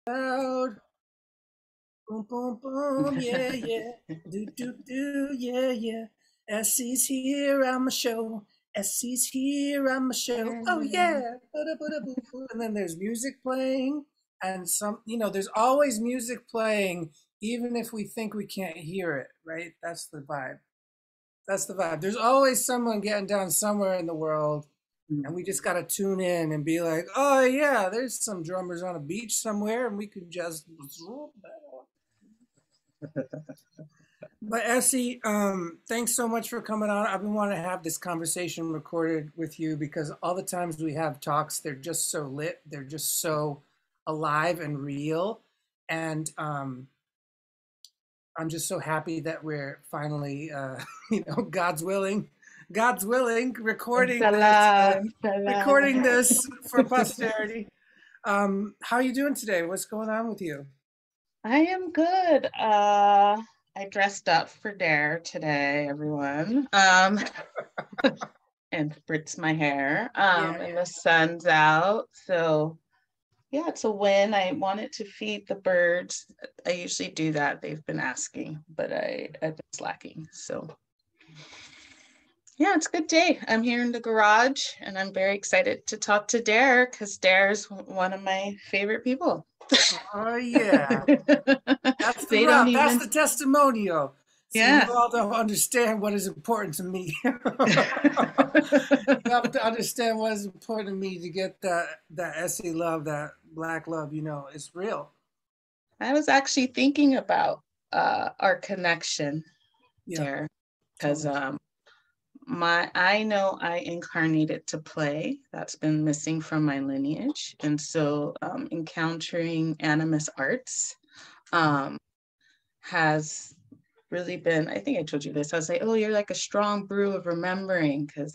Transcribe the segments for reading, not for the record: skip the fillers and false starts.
Loud. Boom, boom, boom, yeah, yeah. Do, do, do, yeah, yeah. Essie's here, I'm a show. Essie's here, I'm a show. Oh, yeah. Ba-da-ba-da-boo-boo. And then there's music playing, and there's always music playing, even if we think we can't hear it, right? That's the vibe. That's the vibe. There's always someone getting down somewhere in the world, and we just got to tune in and be like, oh, yeah, there's some drummers on a beach somewhere, and we could just. But Essie, thanks so much for coming on. I've been wanting to have this conversation recorded with you because all the times we have talks, they're just so lit. They're just so alive and real. And I'm just so happy that we're finally, God's willing, Salam, recording salam. this for posterity. How are you doing today? What's going on with you? I am good. I dressed up for Dare today, everyone. And spritz my hair. Yeah, And the sun's out. So yeah, it's a win. I wanted to feed the birds. I usually do that. They've been asking, but I've been slacking. So yeah, it's a good day. I'm here in the garage and I'm very excited to talk to Dare because Dare's one of my favorite people. oh yeah. That's the They don't rub. That's even, the testimonial. See, you yeah. all don't understand what is important to me. You have to understand what is important to me to get that Essie love, that Black love. It's real. I was actually thinking about our connection Yeah, there tell because me. I know I incarnated to play. That's been missing from my lineage, and so encountering animus arts um, has really been. I think I told you this. I was like, oh, you're like a strong brew of remembering because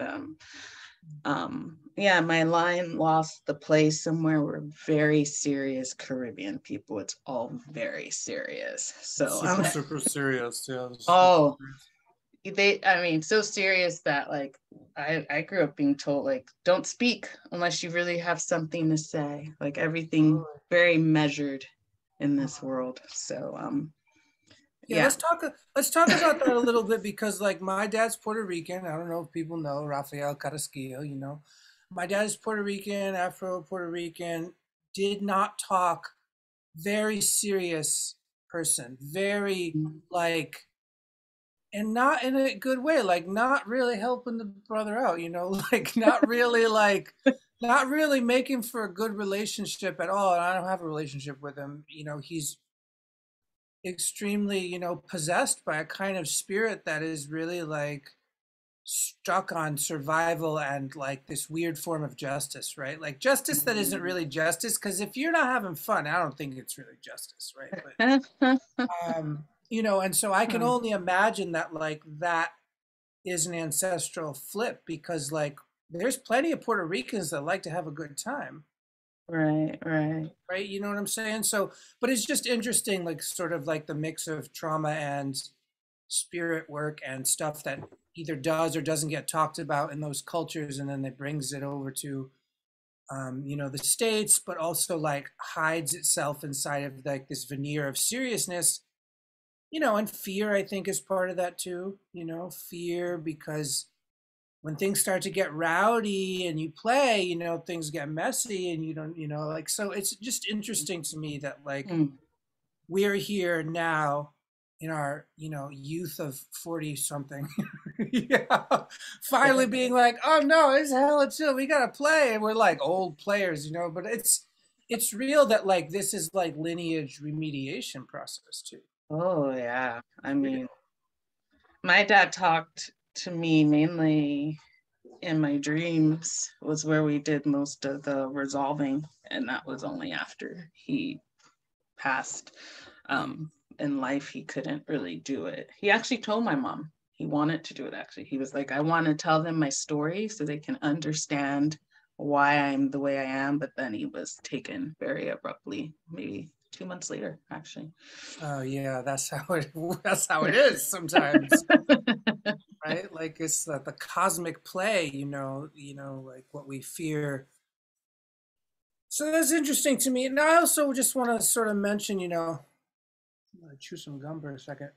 yeah, my line lost the place somewhere. We're very serious Caribbean people. It's all very serious. So Super, super serious. Yeah, super oh, serious. I mean, so serious that like I grew up being told like don't speak unless you really have something to say. Like everything Totally. very measured in this world. So Yeah, yeah. let's talk about that a little bit because like my dad's Puerto Rican. I don't know if people know Rafael Carrasquillo. My dad's Puerto Rican, Afro Puerto Rican, did not talk, very serious person, very like, and not in a good way, like not really helping the brother out, like not really making for a good relationship at all. And I don't have a relationship with him. He's extremely, possessed by a kind of spirit that is really like stuck on survival and like this weird form of justice, right? Like justice that isn't really justice, because if you're not having fun, I don't think it's really justice, right? And so I can only imagine that like that is an ancestral flip because like there's plenty of Puerto Ricans that like to have a good time, Right, right. right? You know what I'm saying? So, but it's just interesting, like sort of like the mix of trauma and spirit work and stuff that either does or doesn't get talked about in those cultures, and then it brings it over to the States, but also like hides itself inside of like this veneer of seriousness, and fear, I think, is part of that too. Fear because when things start to get rowdy and you play, things get messy and you don't, like, so it's just interesting to me that like Mm. we're here now in our, youth of 40 something. Yeah. Finally being like, oh no, it's hella chill. We gotta play. And we're like old players, but it's real that like this is like lineage remediation process too. Oh yeah. I Real. mean, my dad talked to me mainly in my dreams was where we did most of the resolving, and that was only after he passed. In life he couldn't really do it. He actually told my mom he wanted to do it. Actually, he was like, I want to tell them my story so they can understand why I'm the way I am, but then he was taken very abruptly, maybe 2 months later actually. Oh yeah, that's how it is sometimes. Right? Like it's the cosmic play, like what we fear So that's interesting to me. And I also just want to sort of mention, I'm gonna chew some gum for a second.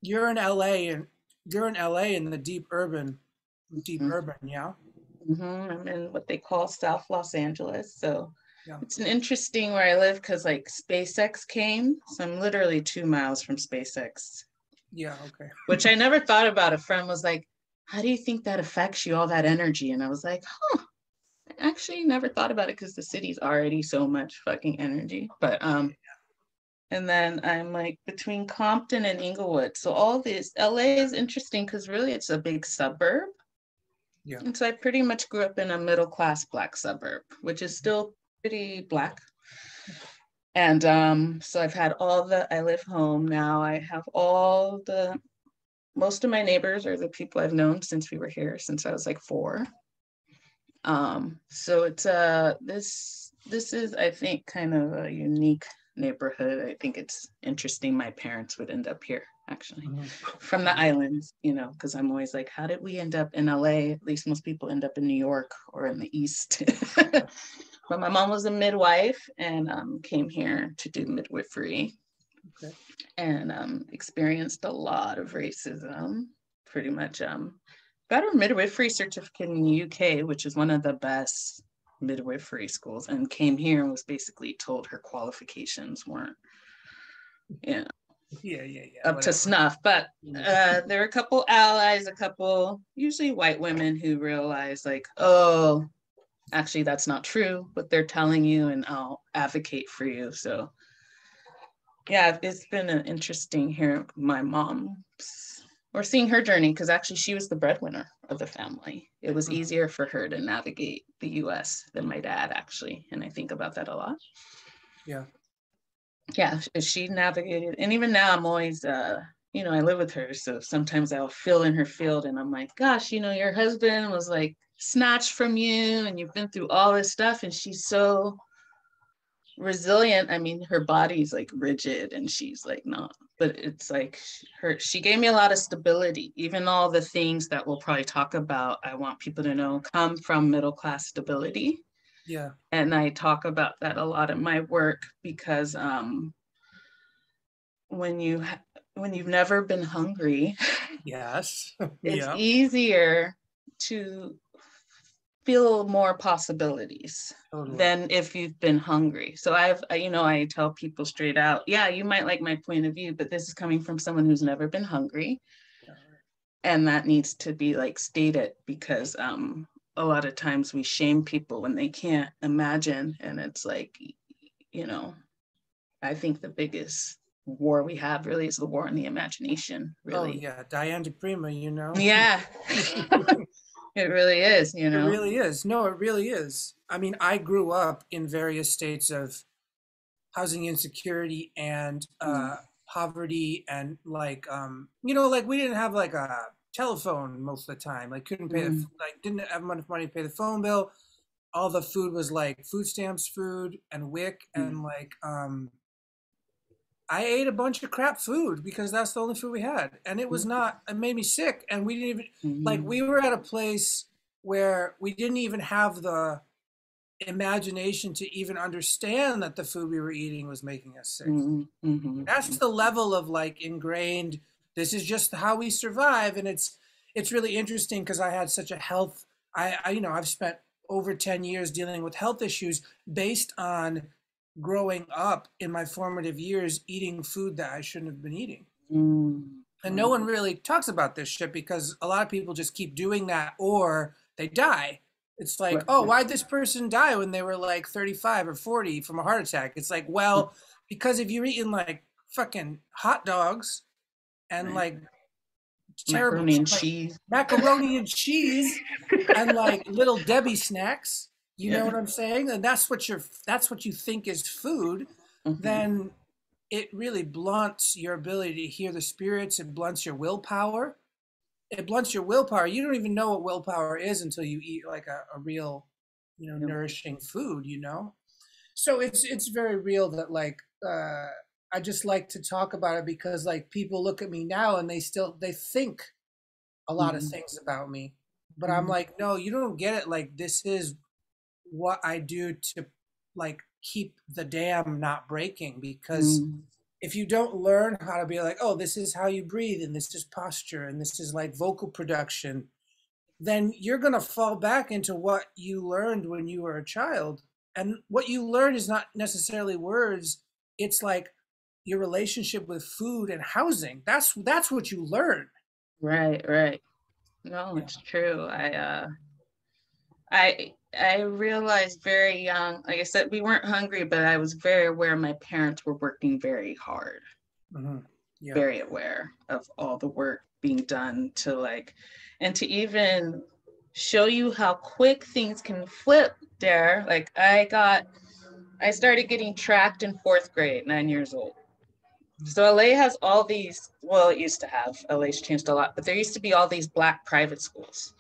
You're in LA and you're in LA in the deep urban, yeah? I'm in what they call South Los Angeles. So Yeah. it's an interesting where I live because like SpaceX came. So I'm literally 2 miles from SpaceX, Yeah, okay. which I never thought about. A friend was like, how do you think that affects you, all that energy? And I was like, huh, I actually never thought about it because the city's already so much fucking energy. But and then I'm like between Compton and Inglewood. So all this LA is interesting because really it's a big suburb. Yeah. And so I pretty much grew up in a middle class Black suburb, which is still pretty Black. And so I've had I live home now. I have most of my neighbors are the people I've known since we were here, since I was like 4. So it's this is, I think, kind of a unique neighborhood. I think it's interesting my parents would end up here actually Mhm. from the islands, because I'm always like, how did we end up in LA? At least most people end up in New York or in the East. But my mom was a midwife and came here to do midwifery Okay. and experienced a lot of racism. Pretty much got her midwifery certificate in the UK, which is one of the best midwifery schools, and came here and was basically told her qualifications weren't, you know, Yeah, up to whatever. snuff. But there are a couple allies, a couple usually white women who realize like, oh, actually that's not true what they're telling you, and I'll advocate for you. So yeah, it's been an interesting hearing my mom or seeing her journey, because actually she was the breadwinner of the family. It was Mhm. easier for her to navigate the US than my dad, actually. And I think about that a lot. Yeah. Yeah, she navigated. And even now, I'm always, I live with her. So sometimes I'll feel in her field and I'm like, gosh, your husband was like snatched from you and you've been through all this stuff. And she's so resilient. I mean, her body's like rigid and she's like not, but it's like she gave me a lot of stability. Even all the things that we'll probably talk about, I want people to know come from middle class stability. Yeah. And I talk about that a lot in my work because when you've never been hungry, Yes. it's Yeah. easier to feel more possibilities Totally. than if you've been hungry. So I tell people straight out, yeah, you might like my point of view, but this is coming from someone who's never been hungry. Yeah. And that needs to be like stated because a lot of times we shame people when they can't imagine. And it's like, you know, I think the biggest war we have really is the war on the imagination, Oh really. yeah, Diane de Prima. Yeah, it really is. It really is. No, it really is. I mean, I grew up in various states of housing insecurity and Mm, poverty, and like we didn't have like a telephone most of the time. Like couldn't pay the mm, like didn't have enough money to pay the phone bill. All the food was like food stamps food and WIC, mm, and I ate a bunch of crap food because that's the only food we had. And it was not, it made me sick. And we didn't even, like, mm, we were at a place where we didn't even have the imagination to even understand that the food we were eating was making us sick. mm, mm, That's the level of like ingrained, this is just how we survive. And it's really interesting because I had such a health, I've spent over 10 years dealing with health issues based on growing up in my formative years eating food that I shouldn't have been eating. mm, And no one mm. really talks about this shit because a lot of people just keep doing that or they die. It's like, Right, oh, why'd this person die when they were like 35 or 40 from a heart attack? It's like, well, because if you're eating like fucking hot dogs and right. like terrible, Macaroni and like cheese. macaroni and cheese and like little Debbie snacks, you know Yeah. what I'm saying? And that's what you think is food, Mhm, then it really blunts your ability to hear the spirits. It blunts your willpower. It blunts your willpower. You don't even know what willpower is until you eat like a real, yep, nourishing food. So it's very real that I just like to talk about it because like people look at me now and they think a lot of mhm, things about me. But I'm mhm, like, no, you don't get it. Like this is what I do to like keep the dam not breaking, because Mm, if you don't learn how to be like, oh, this is how you breathe and this is posture and this is like vocal production, then you're going to fall back into what you learned when you were a child. And what you learn is not necessarily words, it's like your relationship with food and housing. That's what you learn. right, right. No, Yeah. it's true. I realized very young, like I said, we weren't hungry, but I was very aware my parents were working very hard, Hmm. Yeah. very aware of all the work being done to like, and to even show you how quick things can flip there. Like I started getting tracked in fourth grade, 9 years old. So LA has all these, well, it used to have, LA's changed a lot, but there used to be all these Black private schools.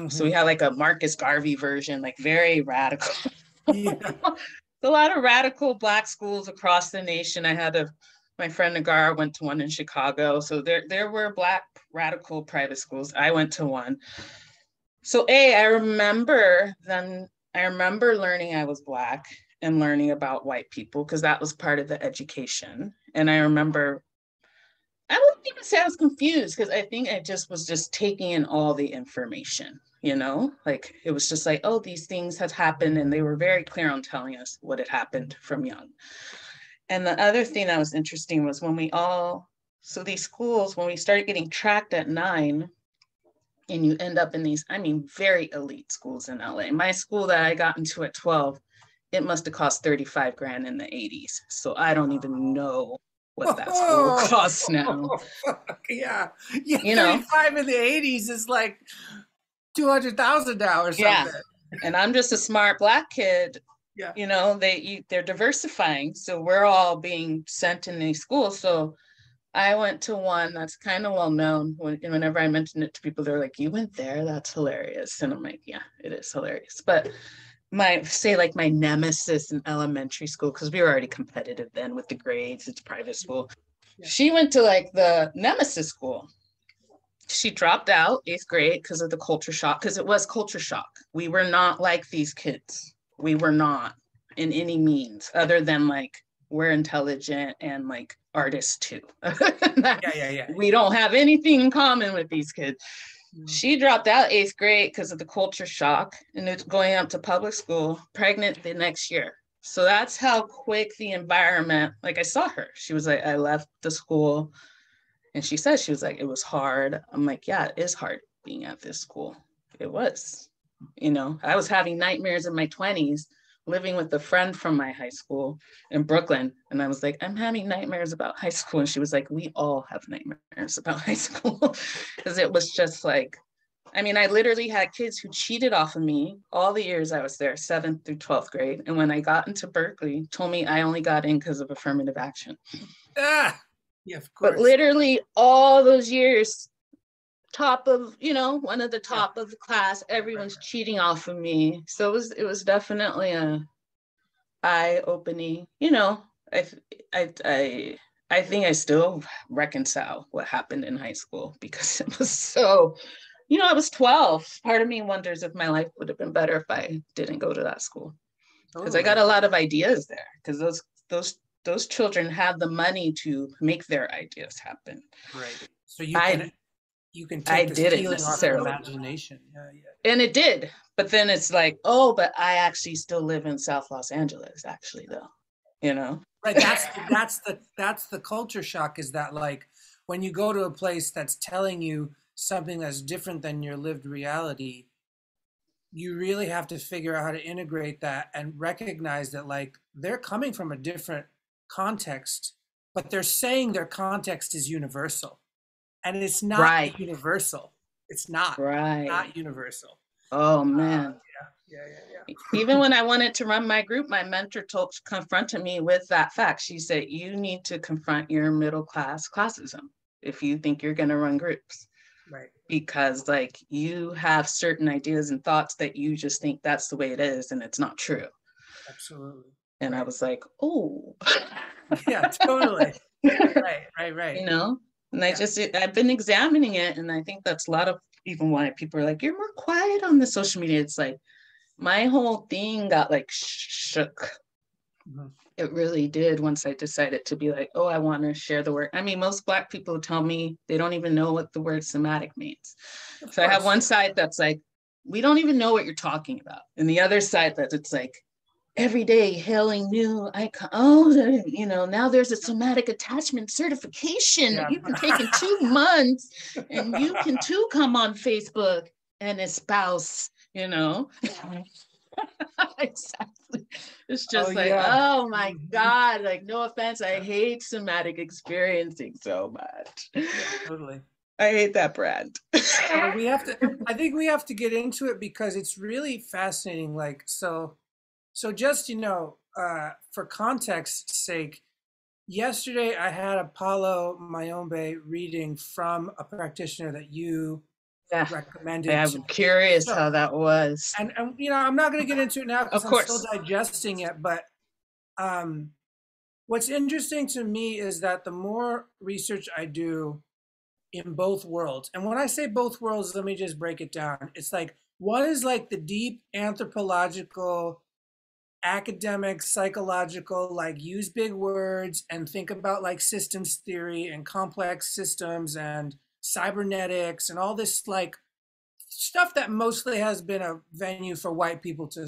So we Hmm. had like a Marcus Garvey version, like very radical. Yeah. A lot of radical Black schools across the nation. My friend Nagar went to one in Chicago. So there were Black radical private schools. I went to one. So I remember learning I was Black and learning about white people because that was part of the education. And I remember I wouldn't even say I was confused because I think I just was just taking in all the information, like it was just like, oh, these things had happened. And they were very clear on telling us what had happened from young. And the other thing that was interesting was so these schools, when we started getting tracked at 9, and you end up in these, I mean, very elite schools in LA. My school that I got into at 12, it must have cost 35 grand in the 80s. So I don't even know what that school Oh, costs now. fuck, yeah. Yeah, You know, 35 in the 80s is like 200,000 now or yeah. something. And I'm just a smart Black kid. Yeah. They're diversifying, so we're all being sent in these schools. So I went to one that's kind of well known. Whenever I mention it to people, they're like, "You went there? That's hilarious." And I'm like, "Yeah, it is hilarious." But my nemesis in elementary school, because we were already competitive then with the grades. It's private school. Yeah. She went to like the nemesis school. She dropped out 8th grade because of the culture shock, because it was culture shock. We were not like these kids. We were not in any means other than like we're intelligent and like artists too. Yeah, yeah, yeah. We don't have anything in common with these kids. Mm. She dropped out 8th grade because of the culture shock and it's going up to public school, pregnant the next year. So that's how quick the environment, like I saw her. She was like, I left the school and she was like, it was hard. I'm like, yeah, it is hard being at this school. It was, I was having nightmares in my 20s, living with a friend from my high school in Brooklyn. And I was like, I'm having nightmares about high school. And she was like, we all have nightmares about high school. Because it was just like, I mean, I literally had kids who cheated off of me all the years I was there, 7th through 12th grade. And when I got into Berkeley, told me I only got in because of affirmative action. Ah, yeah, of But course. literally all those years, top of, one of the Yeah. top of the class, everyone's Right. cheating off of me. So it was definitely a eye-opening, I I I I think I still reconcile what happened in high school because it was so, I was 12. Part of me wonders if my life would have been better if I didn't go to that school. Because I got Totally. a lot of ideas there. Because those children have the money to make their ideas happen. Right. So you can I you can I take the didn't ceiling off your necessarily. imagination. Yeah, yeah. And it did. But then it's like, oh, but I actually still live in South Los Angeles, actually, though, you know? Right. That's the culture shock, is that like when you go to a place that's telling you something that's different than your lived reality, you really have to figure out how to integrate that and recognize that like they're coming from a different context, but they're saying their context is universal. And it's not Right, universal. It's not. right. Not universal. Oh, Uh, man. yeah, yeah, yeah, yeah. Even when I wanted to run my group, my mentor confronted me with that fact. She said, you need to confront your middle class classism if you think you're going to run groups. Right. Because like you have certain ideas and thoughts that you just think that's the way it is and it's not true. Absolutely. And I Right. was like, oh. Yeah, totally. Right, right, right. And Yeah. I've been examining it. And I think that's a lot of even why people are like, you're more quiet on the social media. It's like, my whole thing got like shook. Mhm. It really did once I decided to be like, oh, I want to share the word. I mean, most Black people tell me they don't even know what the word somatic means. Of So I have course. one side that's like, we don't even know what you're talking about. And the other side that it's like, every day hailing new icon. Oh, you know, now there's a somatic attachment certification that Yeah. you can take in 2 months, and you can too come on Facebook and espouse, you know. Exactly. It's Oh just like, yeah. oh my Mhm. God, like no offense, I hate somatic experiencing so much. Totally. I hate that brand. Well, I think we have to get into it because it's really fascinating. Like, so just, for context's sake, yesterday I had Apollo Mayombe reading from a practitioner that you Yeah, recommended to I'm me. curious So, how that was. and I'm not going to get into it now Of because I'm still course. digesting it, but um, what's interesting to me is that the more research I do in both worlds, and when I say both worlds, let me just break it down. It's like one is like the deep anthropological, academic, psychological, like use big words and think about like systems theory and complex systems and cybernetics and all this like stuff that mostly has been a venue for white people to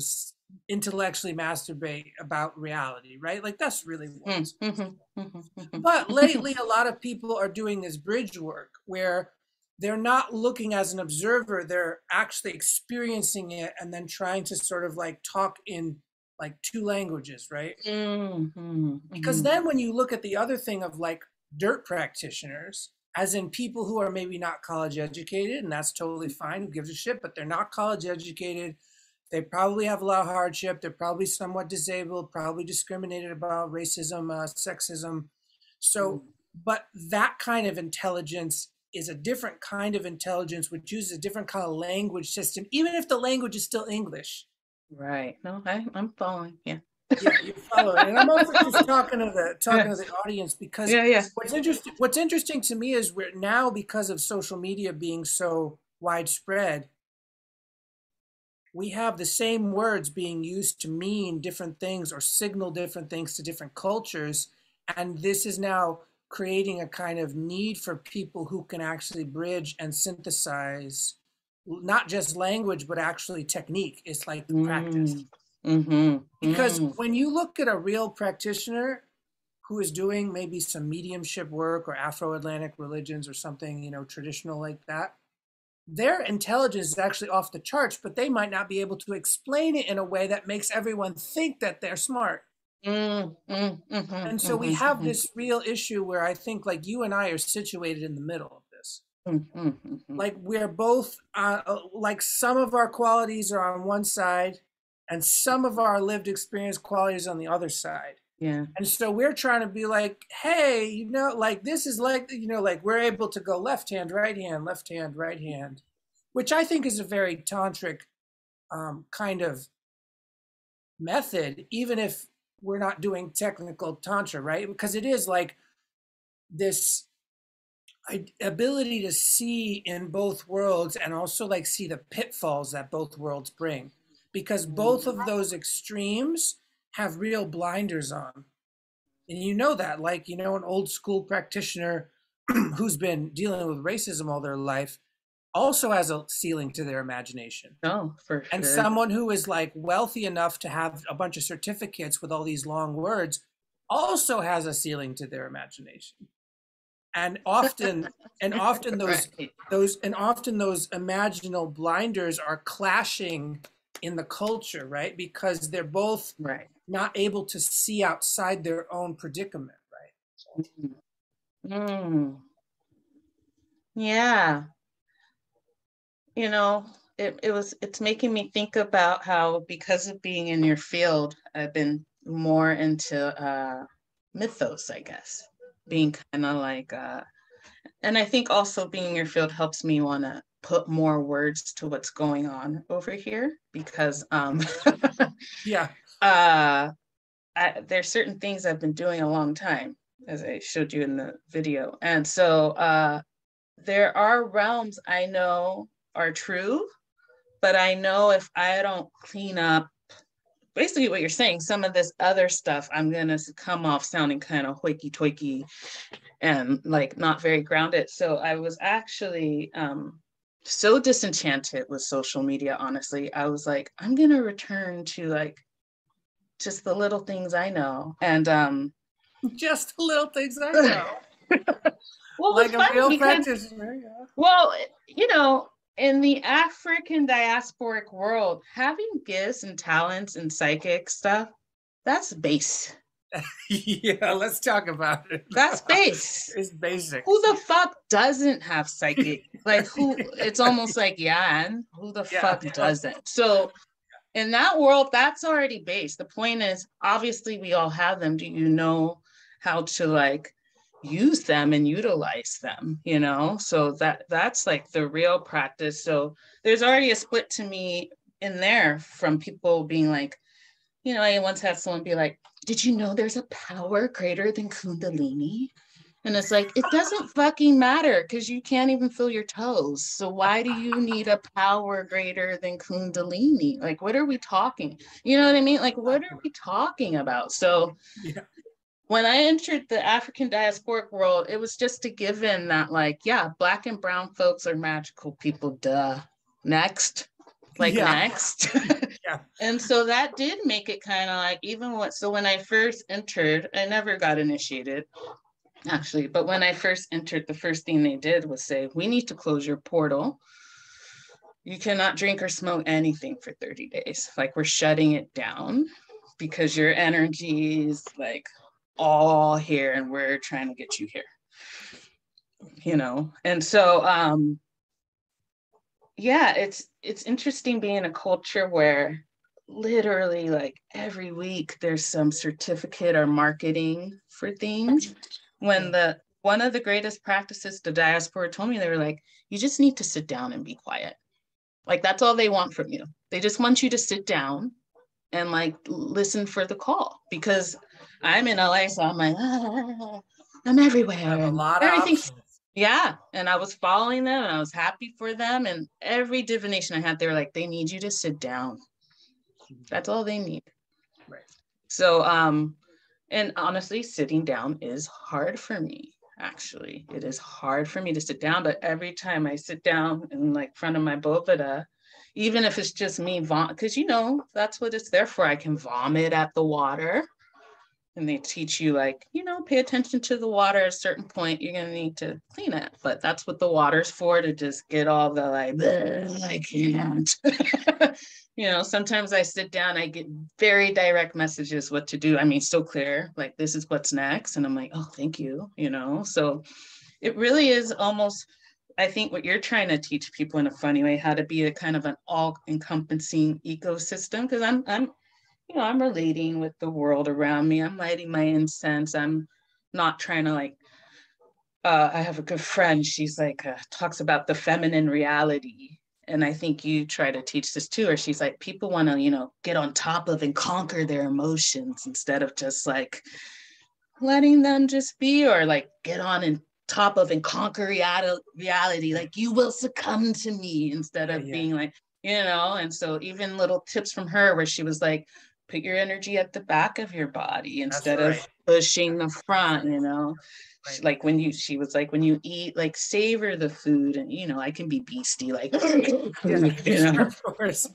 intellectually masturbate about reality, right? Like that's really what Mm, it's. mhm, mhm, But mhm. lately, a lot of people are doing this bridge work where they're not looking as an observer, they're actually experiencing it and then trying to sort of like talk in like two languages, right? Mhm, Because mhm. then when you look at the other thing of like dirt practitioners, as in people who are maybe not college educated, and that's totally fine, who gives a shit, but they're not college educated. They probably have a lot of hardship. They're probably somewhat disabled, probably discriminated about, racism, sexism. So, but that kind of intelligence is a different kind of intelligence, which uses a different kind of language system, even if the language is still English. Right. No, I'm following. Yeah. Yeah, you follow it. And I'm also just talking to Yes. the audience because Yeah, yeah. what's interesting to me is we're now, because of social media being so widespread, we have the same words being used to mean different things or signal different things to different cultures. And this is now creating a kind of need for people who can actually bridge and synthesize not just language, but actually technique. It's like the practice. Mm, mm-hmm, Because mm. when you look at a real practitioner who is doing maybe some mediumship work or Afro-Atlantic religions or something, traditional like that, their intelligence is actually off the charts, but they might not be able to explain it in a way that makes everyone think that they're smart. Mm, mm, mhm, And so we mhm, have mhm, this real issue where I think like you and I are situated in the middle of this. mhm, mhm. Like we're both like some of our qualities are on one side and some of our lived experience qualities on the other side. Yeah. And so we're trying to be like, hey, like this is like, like we're able to go left hand, right hand, left hand, right hand, which I think is a very tantric kind of method, even if we're not doing technical tantra, right? Because it is like this ability to see in both worlds and also like see the pitfalls that both worlds bring, because both of those extremes have real blinders on. And that, like, an old school practitioner who's been dealing with racism all their life also has a ceiling to their imagination. No, for And sure. someone who is like wealthy enough to have a bunch of certificates with all these long words also has a ceiling to their imagination. And often Right. those imaginal blinders are clashing in the culture, right? Because they're both Right. not able to see outside their own predicament, right? Mm, mm. Yeah. You know, it's making me think about how, because of being in your field, I've been more into mythos, I guess. Being kind of like and I think also being in your field helps me want to put more words to what's going on over here, because Yeah. uh there's certain things I've been doing a long time, as I showed you in the video. And so there are realms I know are true, But I know if I don't clean up, basically what you're saying, some of this other stuff, I'm going to come off sounding kind of hoity toity and like not very grounded. So I was actually so disenchanted with social media, honestly. I was like, I'm going to return to like just the little things I know. And just the little things I know. well, like it's a real because, practitioner. Yeah. well, you know, in the African diasporic world, having gifts and talents and psychic stuff, that's base. Yeah, let's talk about it. That's base. It's basic. Who the fuck doesn't have psychic? Like who? It's almost like yeah, and who the fuck doesn't? So in that world, that's already base. The point is, obviously, we all have them. Do you know how to like use them and utilize them? You know, so that's like the real practice. So there's already a split to me in there from people being like, you know, I once had someone be like, did you know there's a power greater than Kundalini? And it's like, it doesn't fucking matter because you can't even feel your toes. So why do you need a power greater than Kundalini? Like, what are we talking? You know what I mean? Like, what are we talking about? So yeah. When I entered the African diasporic world, it was just a given that like, yeah, Black and brown folks are magical people, duh. Next. Like next. Yeah. And so that did make it kind of like so when I first entered, I never got initiated actually, but when I first entered, the first thing they did was say, we need to close your portal. You cannot drink or smoke anything for 30 days. Like we're shutting it down because your energy is like all here and we're trying to get you here, you know? And so, yeah, it's interesting being a culture where literally like every week there's some certificate or marketing for things. When one of the greatest practices the diaspora told me, they were like, you just need to sit down and be quiet. Like that's all they want from you. They just want you to sit down and like listen for the call, because I'm in LA, so I'm like, I'm everywhere. I have a lot of options. Yeah. And I was following them and I was happy for them. And every divination I had, they were like, they need you to sit down. That's all they need. Right. So, and honestly, sitting down is hard for me. Actually, it is hard for me to sit down. But every time I sit down in like front of my Boveda, even if it's just me because you know, that's what it's there for. I can vomit at the water. And they teach you like, you know, pay attention to the water. At a certain point, you're going to need to clean it. But that's what the water's for, to just get all the like, I can't. You know, sometimes I sit down, I get very direct messages what to do. I mean, so clear, like this is what's next. And I'm like, oh, thank you, you know. So it really is almost, I think what you're trying to teach people in a funny way, how to be a kind of an all-encompassing ecosystem. Because I'm you know, I'm relating with the world around me. I'm lighting my incense. I'm not trying to like, I have a good friend. She's like, talks about the feminine reality. And I think you try to teach this too, or she's like, people want to, you know, get on top of and conquer their emotions instead of just like letting them just be, or like get on and top of and conquer reality. Like you will succumb to me instead of being like, you know. And so even little tips from her where she was like, put your energy at the back of your body instead of pushing the front, you know. Right. Like she was like, when you eat, like savor the food. And, you know, I can be beastie, like, you know? Of course.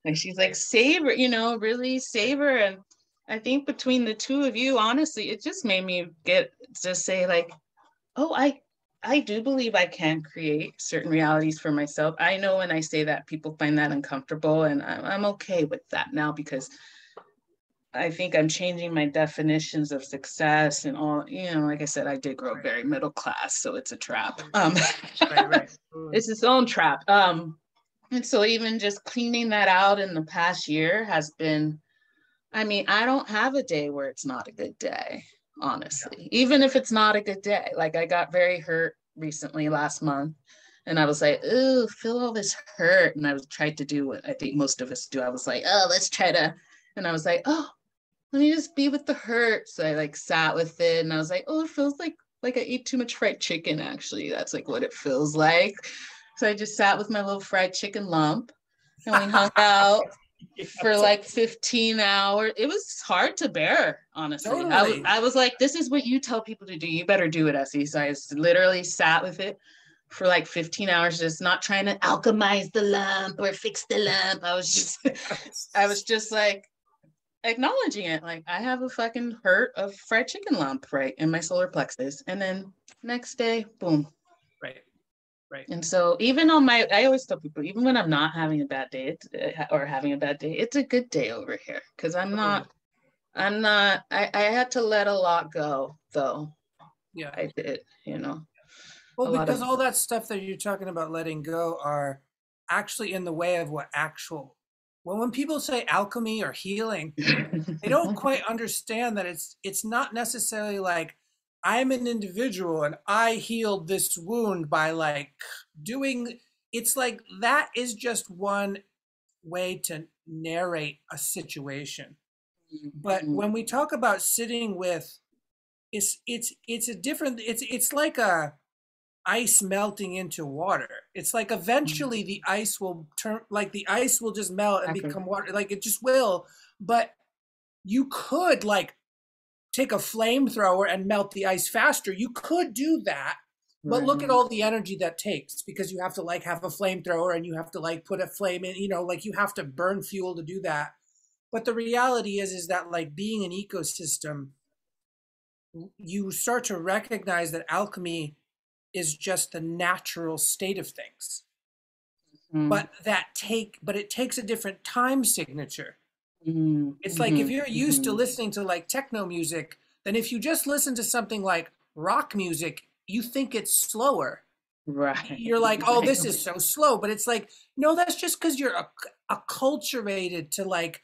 And she's like, savor, you know, really savor. And I think between the two of you, honestly, it just made me just say like, oh, I do believe I can create certain realities for myself. I know when I say that, people find that uncomfortable, and I'm okay with that now, because I think I'm changing my definitions of success and all, you know, like I said, I did grow up very middle class, so it's a trap. Right. It's its own trap. And so even just cleaning that out in the past year has been, I mean, I don't have a day where it's not a good day. Honestly, even if it's not a good day. Like I got very hurt recently last month, and I was like, oh, feel all this hurt. And I was tried to do what I think most of us do. I was like, oh, let's try to, and I was like, oh, let me just be with the hurt. So I like sat with it, and I was like, oh, it feels like I ate too much fried chicken. Actually, that's like what it feels like. So I just sat with my little fried chicken lump, and we hung out for like 15 hours. It was hard to bear, honestly. Totally. I was like, this is what you tell people to do. You better do it, Essie. So I literally sat with it for like 15 hours, just not trying to alchemize the lump or fix the lump. I was just like acknowledging it. Like, I have a fucking hurt of fried chicken lump right in my solar plexus. And then next day, boom. Right. Right. And so even on I always tell people, even when I'm not having a bad day, it's a good day over here. Cause I had to let a lot go though. Yeah. I did, you know. Well, because all that stuff that you're talking about letting go are actually in the way of when people say alchemy or healing, they don't quite understand that it's not necessarily like I'm an individual and I healed this wound by like doing. It's like that is just one way to narrate a situation. But when we talk about sitting with, it's a different. It's like a ice melting into water. It's like eventually the ice will turn, like the ice will just melt and become water. Like it just will. But you could like take a flamethrower and melt the ice faster. You could do that. But look at all the energy that takes, because you have to like have a flamethrower and you have to like put a flame in, like you have to burn fuel to do that. But the reality is that like being an ecosystem, you start to recognize that alchemy is just the natural state of things. But it takes a different time signature. It's like if you're used to listening to like techno music, then if you just listen to something like rock music, you think it's slower. Right. You're like, oh, this is so slow. But it's like, no, that's just because you're acculturated to like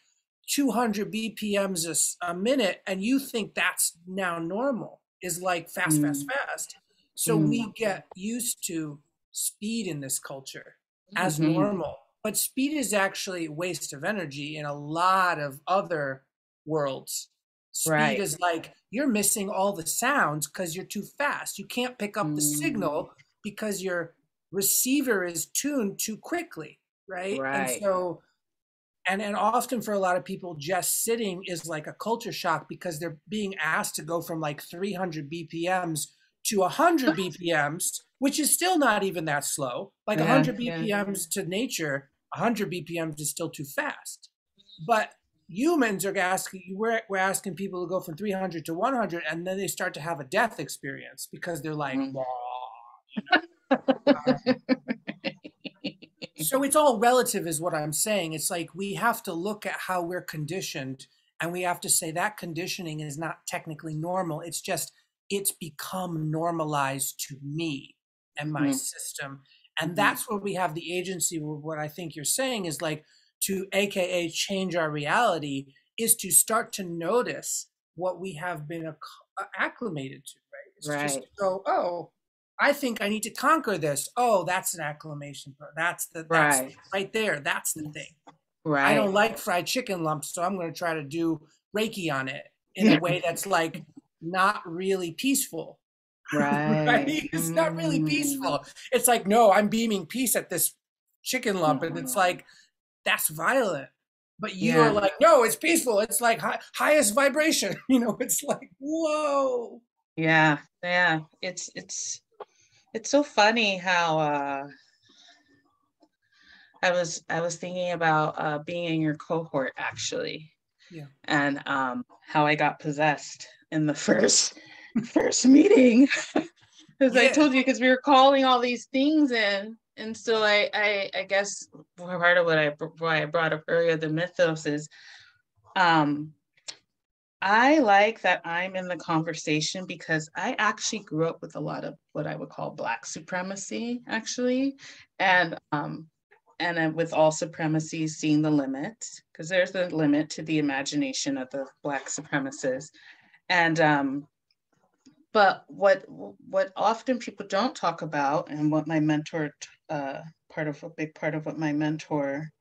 200 BPMs a minute, and you think that's now normal, is like fast, fast, fast. So we get used to speed in this culture as normal. But speed is actually a waste of energy in a lot of other worlds. Speed is like you're missing all the sounds because you're too fast. You can't pick up the signal because your receiver is tuned too quickly, right? And so, and often for a lot of people, just sitting is like a culture shock because they're being asked to go from like 300 BPMs to 100 BPMs, which is still not even that slow. Like 100 BPMs to nature, 100 BPMs is still too fast. But humans are asking, we're asking people to go from 300 to 100, and then they start to have a death experience because they're like, so it's all relative is what I'm saying. It's like we have to look at how we're conditioned, and we have to say that conditioning is not technically normal. It's just, it's become normalized to me and my system. And that's where we have the agency. What I think you're saying is like to AKA change our reality is to start to notice what we have been acclimated to, right? It's just to go, oh, I think I need to conquer this. Oh, that's an acclamation. That's right there. That's the thing. Right. I don't like fried chicken lumps, so I'm going to try to do Reiki on it in a way that's like not really peaceful. Right? It's not really peaceful. It's like, no, I'm beaming peace at this chicken lump. And it's like, that's violent. But you're like, no, it's peaceful. It's like highest vibration. It's like, whoa. Yeah. It's so funny how I was thinking about being in your cohort actually. Yeah. And how I got possessed in the first meeting. Because I told you, because we were calling all these things in. And so I guess part of why I brought up earlier the mythos is I like that I'm in the conversation because I actually grew up with a lot of what I would call Black supremacy, actually. And with all supremacies, seeing the limit, because there's a limit to the imagination of the Black supremacists. And but what often people don't talk about, and what my mentor, a big part of what my mentor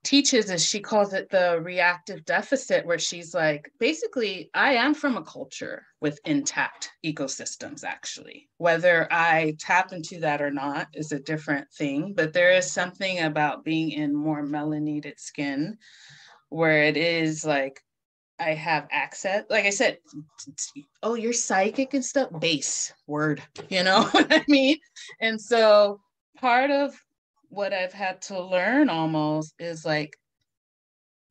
teaches is she calls it the reactive deficit, where she's like, basically, I am from a culture with intact ecosystems, actually. Whether I tap into that or not is a different thing, but there is something about being in more melanated skin where it is like, I have access, like I said, oh, you're psychic and stuff, base word, you know what I mean? And so part of what I've had to learn almost is like,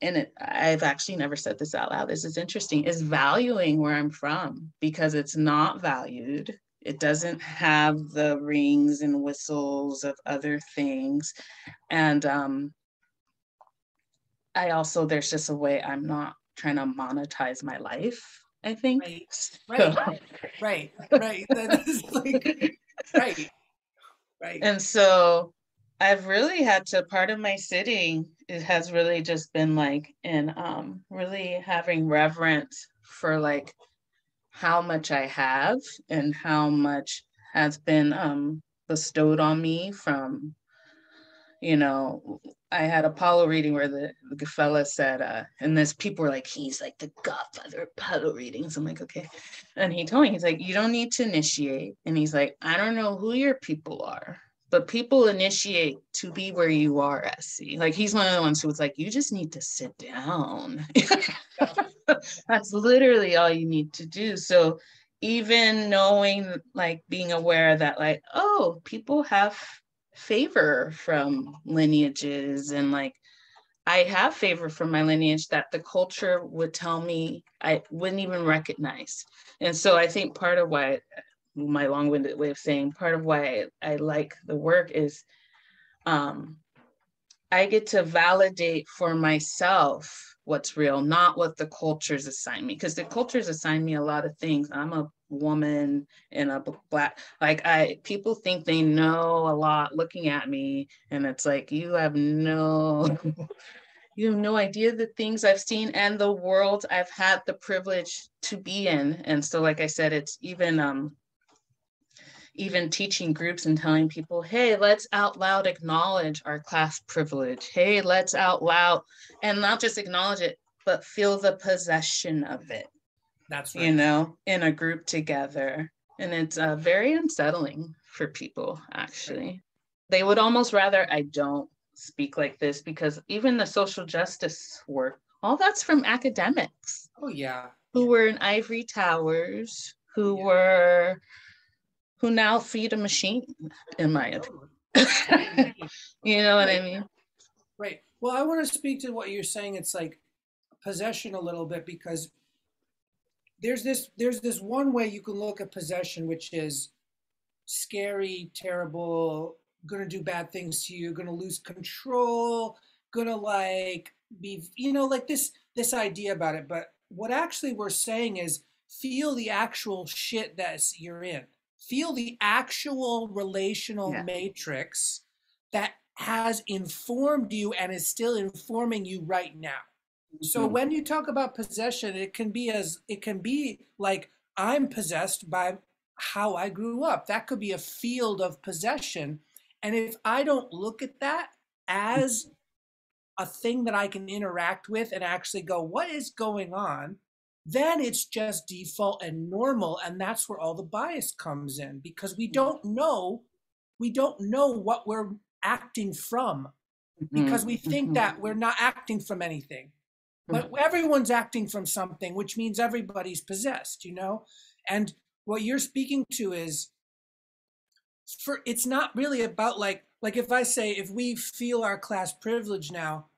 and I've actually never said this out loud, this is interesting, is valuing where I'm from, because it's not valued. It doesn't have the rings and whistles of other things. And I also, there's just a way I'm not trying to monetize my life, I think. Right, So, right, right. That is like, right, right. and so I've really had to, part of my sitting, it has really just been like in really having reverence for like how much I have and how much has been bestowed on me from, you know, I had Apollo reading where the fella said, and this people were like, he's like the godfather of Apollo readings. I'm like, okay. And he told me, he's like, you don't need to initiate. And he's like, I don't know who your people are, but people initiate to be where you are, SC. Like, he's one of the ones who was like, you just need to sit down. That's literally all you need to do. So even knowing, like being aware that like, oh, people have favor from lineages, and like I have favor from my lineage that the culture would tell me I wouldn't even recognize. And so I think part of why, my long-winded way of saying, part of why I like the work is um, I get to validate for myself what's real, not what the cultures assign me. Because the cultures assign me a lot of things. I'm a woman in a black, like people think they know a lot looking at me, and it's like, you have no you have no idea the things I've seen and the world I've had the privilege to be in. And so, like I said, it's even teaching groups and telling people, hey, let's out loud acknowledge our class privilege. Hey, let's out loud, and not just acknowledge it, but feel the possession of it, That's you right. know, in a group together. And it's very unsettling for people, Right. actually. They would almost rather I don't speak like this, because even the social justice work, all that's from academics Oh yeah, who yeah, were in ivory towers, yeah. who now feed a machine, in my Totally. opinion. You know what I Right, mean? right. Well, I want to speak to what you're saying. It's like possession a little bit because there's this one way you can look at possession, which is scary, terrible, gonna do bad things to you, gonna lose control, gonna like be, like this idea about it. But what actually we're saying is feel the actual shit that you're in. Feel the actual relational Yeah. matrix that has informed you and is still informing you right now. So Mhm. when you talk about possession, it can be like I'm possessed by how I grew up. That could be a field of possession. And if I don't look at that as a thing that I can interact with and actually go, what is going on? Then it's just default and normal. And that's where all the bias comes in because we don't know what we're acting from because we Mhm. think Mhm. that we're not acting from anything. But Mhm. everyone's acting from something, which means everybody's possessed. And what you're speaking to is it's not really about like if I say if we feel our class privilege now,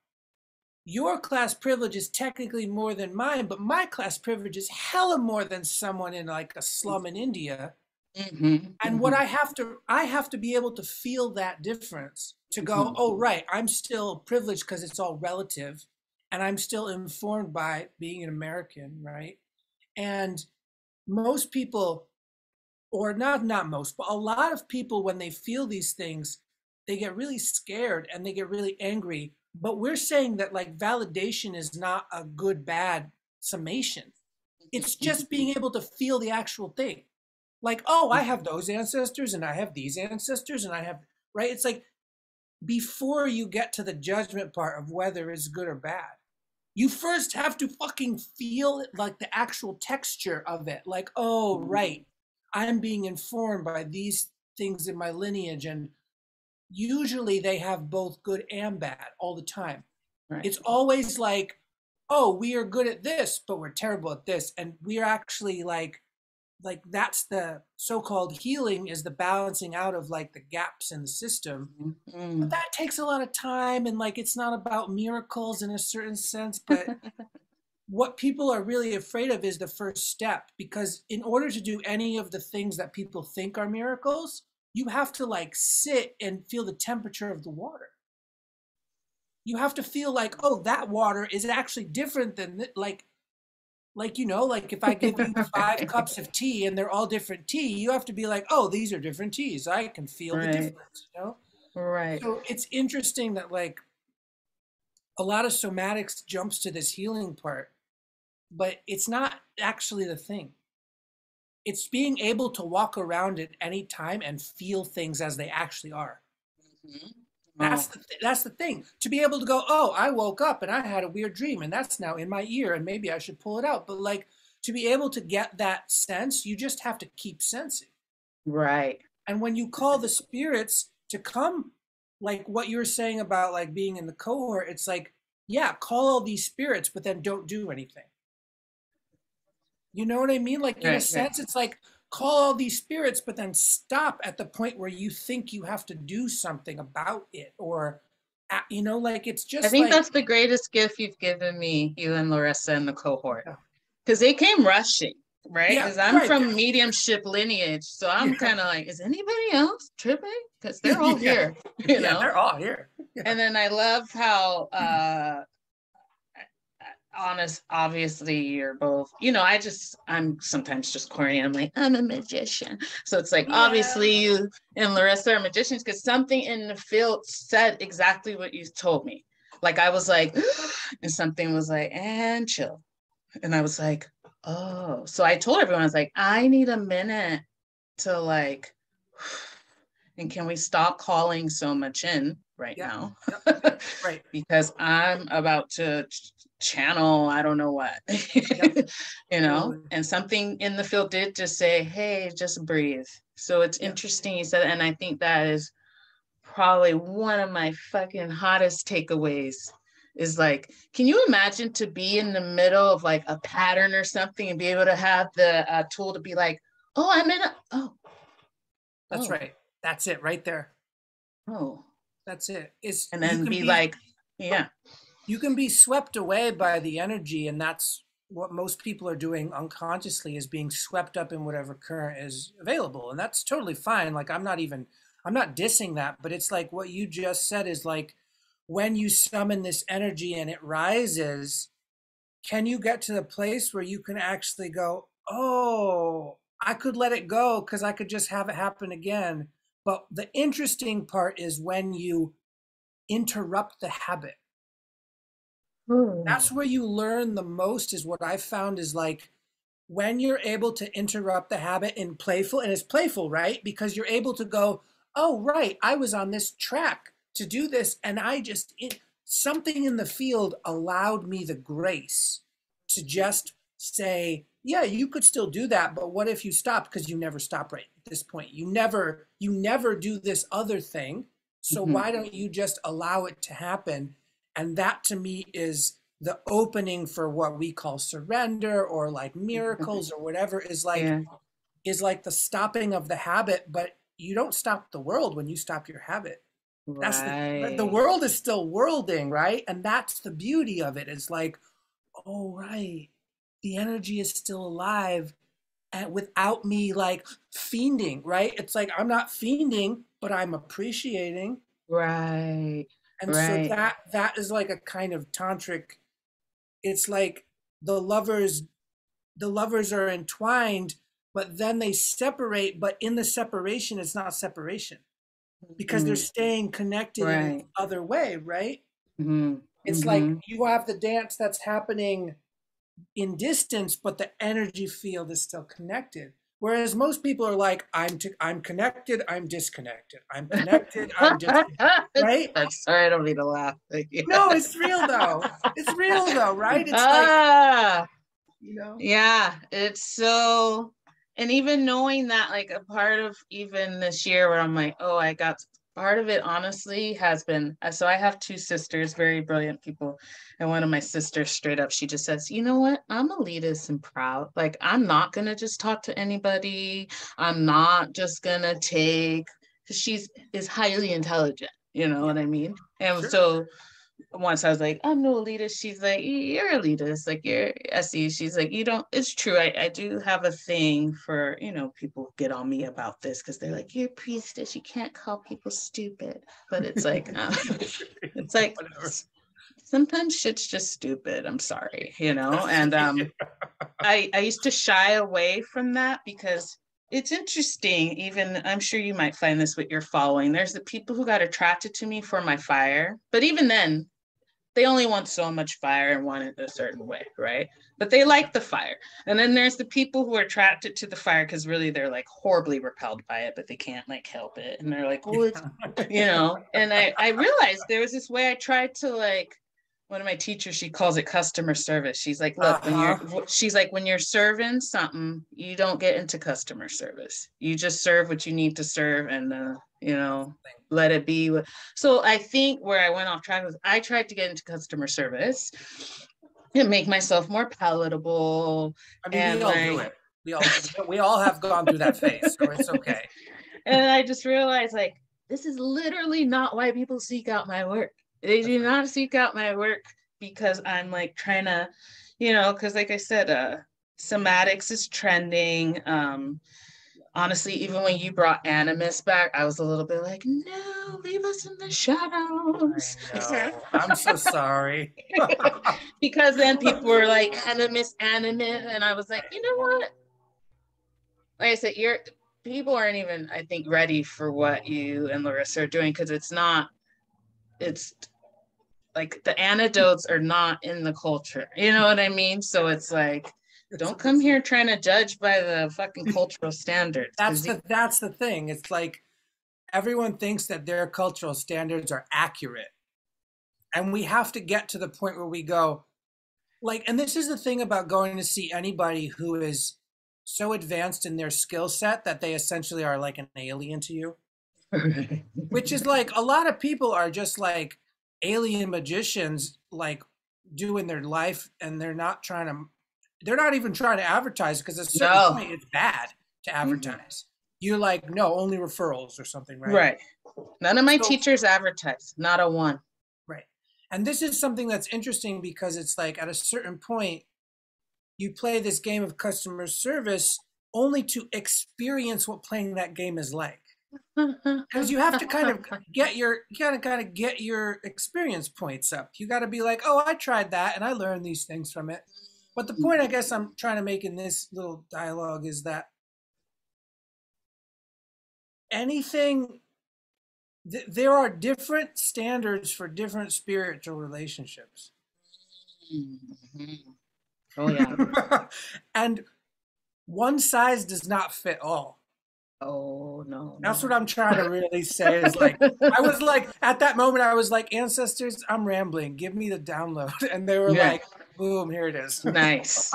your class privilege is technically more than mine, but my class privilege is hella more than someone in like a slum in India. Mhm. And what Mhm. I have to be able to feel that difference to go, oh right, I'm still privileged because it's all relative and I'm still informed by being an American, right? And most people, or not most, but a lot of people, when they feel these things, they get really scared and they get really angry. But we're saying that like validation is not a good bad summation. It's Mhm. just being able to feel the actual thing. Like, oh, I have those ancestors and I have these ancestors and I have, right? It's like before you get to the judgment part of whether it's good or bad. You first have to fucking feel it, like the actual texture of it. Like, oh, right, I'm being informed by these things in my lineage. And usually they have both good and bad all the time. Right. It's always like, oh, we are good at this, but we're terrible at this. And we're actually like that's the so-called healing, is the balancing out of like the gaps in the system. But Mm. that takes a lot of time, and like it's not about miracles in a certain sense, but what people are really afraid of is the first step, because in order to do any of the things that people think are miracles, you have to like sit and feel the temperature of the water. You have to feel like, oh, that water is actually different than like you know, like if I give you 5 cups of tea and they're all different tea, you have to be like, oh, these are different teas. I can feel the Right. difference, you know? Right. So it's interesting that like a lot of somatics jumps to this healing part, but it's not actually the thing. It's being able to walk around at any time and feel things as they actually are. Mhm. That's Oh, that's the thing. To be able to go, oh, I woke up and I had a weird dream, and that's now in my ear, and maybe I should pull it out. But like to be able to get that sense, you just have to keep sensing. right. And when you call the spirits to come, like what you were saying about like being in the cohort, it's like, yeah, call all these spirits, but then don't do anything. You know what I mean? Like in a Right. Right. sense, it's like call all these spirits, but then stop at the point where you think you have to do something about it, or you know, like it's I just think like that's the greatest gift you've given me, you and Larissa and the cohort, yeah, because they came rushing, right? yeah, Because I'm right, from mediumship lineage, so I'm yeah, kind of like, is anybody else tripping? Because they're all yeah, here, you yeah, know. they're all here. Yeah, And then I love how honest, obviously you're both, I'm sometimes just corny. I'm like, I'm a magician. So it's like, yeah, obviously you and Larissa are magicians, because something in the field said exactly what you told me. Like I was like, and something was like, and chill. And I was like, oh. So I told everyone, I was like, I need a minute to like, and can we stop calling so much in right yeah, now? yep, right, Because I'm about to channel, I don't know what, yep, totally. and something in the field did just say, hey, just breathe. So it's Yeah, interesting you said, and I think that is probably one of my fucking hottest takeaways is like, can you imagine to be in the middle of like a pattern or something and be able to have the tool to be like, oh, I'm in a, that's oh, right. That's it right there. oh, That's it. Is and then be like, yeah, you can be swept away by the energy, and that's what most people are doing unconsciously, is being swept up in whatever current is available, and that's totally fine. Like I'm not dissing that, but it's like what you just said is like when you summon this energy and it rises, can you get to the place where you can actually go, oh, I could let it go because I could just have it happen again. But the interesting part is when you interrupt the habit. oh, That's where you learn the most, is what I found is like when you're able to interrupt the habit in playful, and it's playful, right? Because you're able to go, oh, right, I was on this track to do this, and something in the field allowed me the grace to just say, yeah, you could still do that, but what if you stop? Because you never stop right at this point. You never do this other thing. So mhm. why don't you just allow it to happen? And that to me is the opening for what we call surrender, or like miracles or whatever, Yeah, is like the stopping of the habit. But you don't stop the world when you stop your habit. That's the right. world is still worlding, right? And that's the beauty of it. It's like, oh, right, the energy is still alive, and without me like fiending, right? It's like I'm not fiending, but I'm appreciating. Right, And so right, that is like a kind of tantric. It's like the lovers the lovers are entwined, but then they separate, but in the separation it's not separation, because they're mhm, staying connected in right, the other way, right? mhm, It's like mhm, you have the dance that's happening in distance, but the energy field is still connected. Whereas most people are like, I'm connected, I'm disconnected. I'm connected, I'm disconnected. Right? I'm sorry, I don't mean to laugh. No, it's real though. It's real though, right? It's like, Ah, you know. yeah, it's so, and even knowing that, like a part of even this year where I'm like, oh, I got part of it honestly has been, so I have two sisters, very brilliant people. And one of my sisters straight up, she just says, you know what? I'm elitist and proud. Like, I'm not going to just talk to anybody. I'm not just going to take, because she's is highly intelligent. You know what I mean? And Sure. so once I was like, I'm no elitist. She's like, you're elitist. Like, you're SE. She's like, you don't, it's true. I do have a thing for, you know, people get on me about this because they're like, you're priestess. You can't call people stupid. But it's like, it's like, Whatever. sometimes shit's just stupid. I'm sorry, you know? And I used to shy away from that because it's interesting. Even I'm sure you might find this with your following. There's the people who got attracted to me for my fire, but even then, they only want so much fire and want it a certain way, right? But they like the fire. And then there's the people who are attracted to the fire because really they're like horribly repelled by it, but they can't like help it. And they're like, well, it's, you know, and I realized there was this way I tried to like, one of my teachers, she calls it customer service. She's like, look, when you're serving something, you don't get into customer service. You just serve what you need to serve and, you know, let it be. So I think where I went off track was I tried to get into customer service and make myself more palatable. I mean, and we all do it. We all have gone through that phase, so it's okay. And I just realized, like, this is literally not why people seek out my work. They do not seek out my work because I'm like trying to, you know, because like I said, somatics is trending. Honestly, even when you brought animus back, I was a little bit like, no, leave us in the shadows. I know. I'm so sorry. Because then people were like, animus, and I was like, you know what? Like I said, people aren't even, I think, ready for what you and Larissa are doing because it's like the antidotes are not in the culture. You know what I mean? So it's like, don't come here trying to judge by the fucking cultural standards. That's the thing. It's like everyone thinks that their cultural standards are accurate. And we have to get to the point where we go, like, and this is the thing about going to see anybody who is so advanced in their skill set that they essentially are like an alien to you. Which is like a lot of people are just like alien magicians, like doing their life, and they're not even trying to advertise because at a certain point it's bad to advertise. You're like, no, only referrals or something, right? Right. None of my teachers advertise, not a one. Right. And this is something that's interesting because it's like at a certain point, you play this game of customer service only to experience what playing that game is like. Because you have to kind of get your experience points up. You got to be like, oh, I tried that and I learned these things from it. But the point I guess I'm trying to make in this little dialogue is that there are different standards for different spiritual relationships. Mm-hmm. Oh yeah. And one size does not fit all. Oh no. That's what I'm trying to really say is like, I was like, at that moment, I was like, ancestors, I'm rambling. Give me the download. And they were like, boom, here it is. Nice.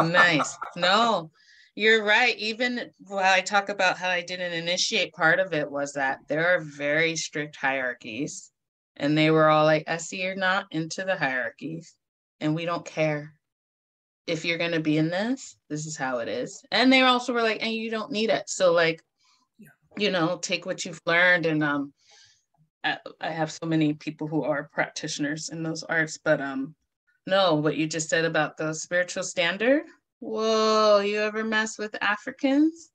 No, you're right. Even while I talk about how I didn't initiate, part of it was that there are very strict hierarchies. And they were all like, Essie, you're not into the hierarchies. And we don't care. If you're going to be in this is how it is. And they also were like, and you don't need it. So like, you know, take what you've learned. And I have so many people who are practitioners in those arts, but no, what you just said about the spiritual standard. Whoa, you ever mess with Africans?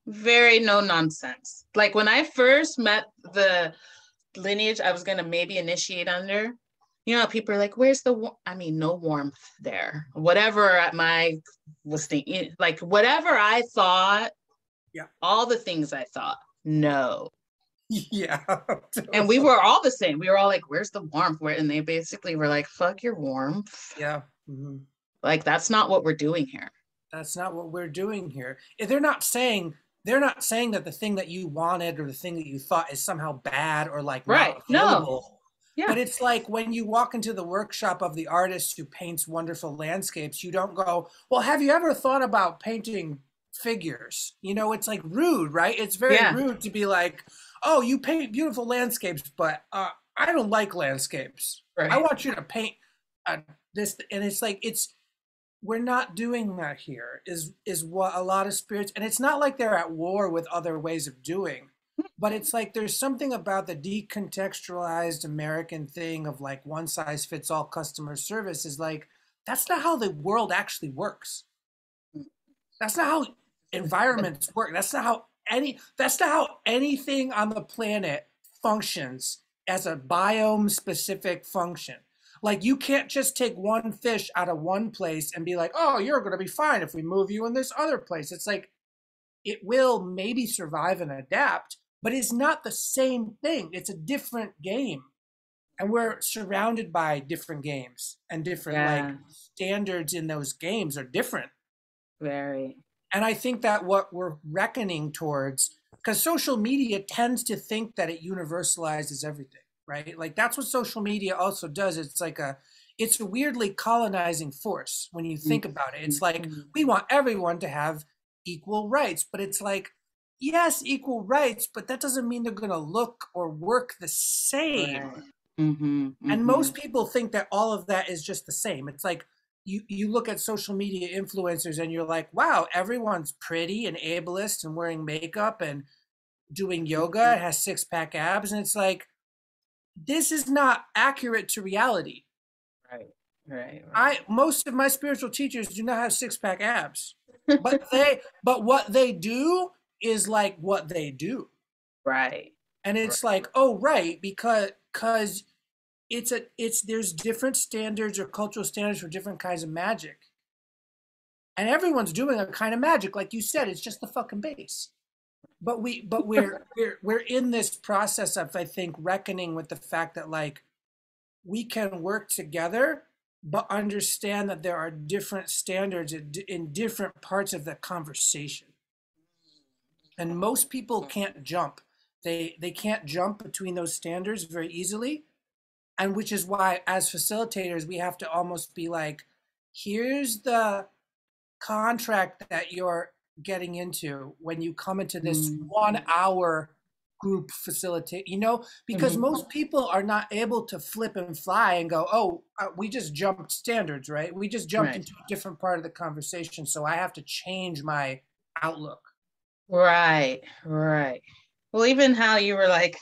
Very no nonsense. Like when I first met the lineage I was going to maybe initiate under, you know, people are like, where's no warmth there. Whatever I was thinking, like whatever I thought, all the things I thought, no. Yeah. And we were all the same. We were all like, where's the warmth? And they basically were like, fuck your warmth. Yeah. Mm-hmm. Like, that's not what we're doing here. That's not what we're doing here. They're not saying that the thing that you wanted or the thing that you thought is somehow bad or like Right. not No. available. Yeah. But it's like when you walk into the workshop of the artist who paints wonderful landscapes, you don't go, well, have you ever thought about painting figures? It's like rude, right? It's very Yeah. rude to be like, oh, you paint beautiful landscapes, but I don't like landscapes. I Right. want you to paint uh, this. And it's like, we're not doing that here is what a lot of spirits, and it's not like they're at war with other ways of doing, but it's like there's something about the decontextualized American thing of like one size fits all customer service is like that's not how the world actually works. That's not how environments work. That's not how anything on the planet functions as a biome specific function. Like you can't just take one fish out of one place and be like, "Oh, you're going to be fine if we move you in this other place." It's like it will maybe survive and adapt, but it's not the same thing. It's a different game. And we're surrounded by different games and different like Yeah. standards in those games are different. Very. And I think that what we're reckoning towards, because social media tends to think that it universalizes everything, right? Like that's what social media also does. It's a weirdly colonizing force when you think about it. It's like Mhm. we want everyone to have equal rights, but it's like, yes, equal rights, but that doesn't mean they're going to look or work the same. Right. Mm-hmm. And Mm-hmm. most people think that all of that is just the same. It's like you look at social media influencers and you're like, wow, everyone's pretty and ableist and wearing makeup and doing yoga and has six-pack abs. And it's like, this is not accurate to reality. Right. Right. Most of my spiritual teachers do not have six-pack abs. But what they do is like what they do. Right. And it's like, oh right, because it's there's different standards or cultural standards for different kinds of magic. And everyone's doing a kind of magic, like you said, it's just the fucking base. But we're in this process of, I think, reckoning with the fact that like we can work together, but understand that there are different standards in different parts of the conversation. And most people can't jump. They can't jump between those standards very easily, and which is why as facilitators we have to almost be like, here's the contract that you're getting into when you come into this Mm-hmm. 1 hour group facilitate, because Mm-hmm. most people are not able to flip and fly and go, oh, we just jumped standards, right? We just jumped Right. into a different part of the conversation, so I have to change my outlook. Right. Right. Well, even how you were like,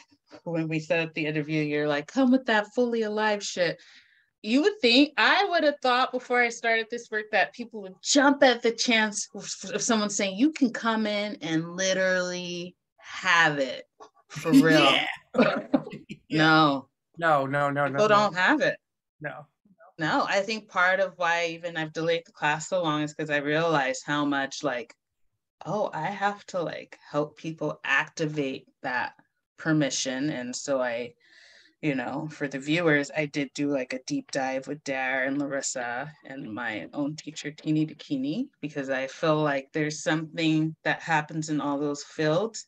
when we set up the interview, you're like, come with that fully alive shit. You would think, I would have thought before I started this work that people would jump at the chance of someone saying, you can come in and literally have it for real. Yeah. Yeah. No, No, no, no, no, people no, don't have it. no. No, I think part of why even I've delayed the class so long is because I realized how much like, oh, I have to like help people activate that permission. And so for the viewers, I did do like a deep dive with Dare and Larissa and my own teacher, Teeny Dakini, because I feel like there's something that happens in all those fields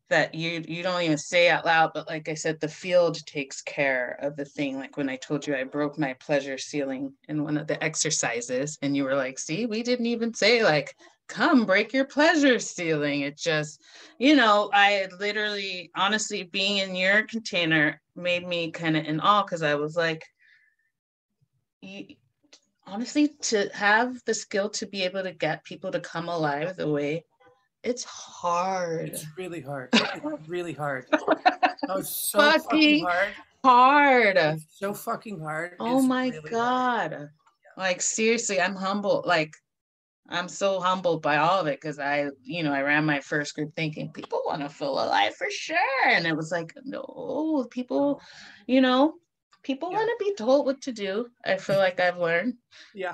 that you don't even say out loud, but like I said, the field takes care of the thing. Like when I told you I broke my pleasure ceiling in one of the exercises, and you were like, see, we didn't even say like, come break your pleasure ceiling. It just, I literally, honestly, being in your container made me kind of in awe, because I was like, honestly, to have the skill to be able to get people to come alive the way, it's hard. It's really hard. It's really hard. Oh, it's so fucking Fucking hard. hard. It's so fucking hard. Oh It's my really hard. God. Like seriously, I'm humble. Like I'm so humbled by all of it, because I ran my first group thinking people want to feel alive for sure. And it was like, no, people, people Yeah. want to be told what to do. I feel like I've learned. Yeah.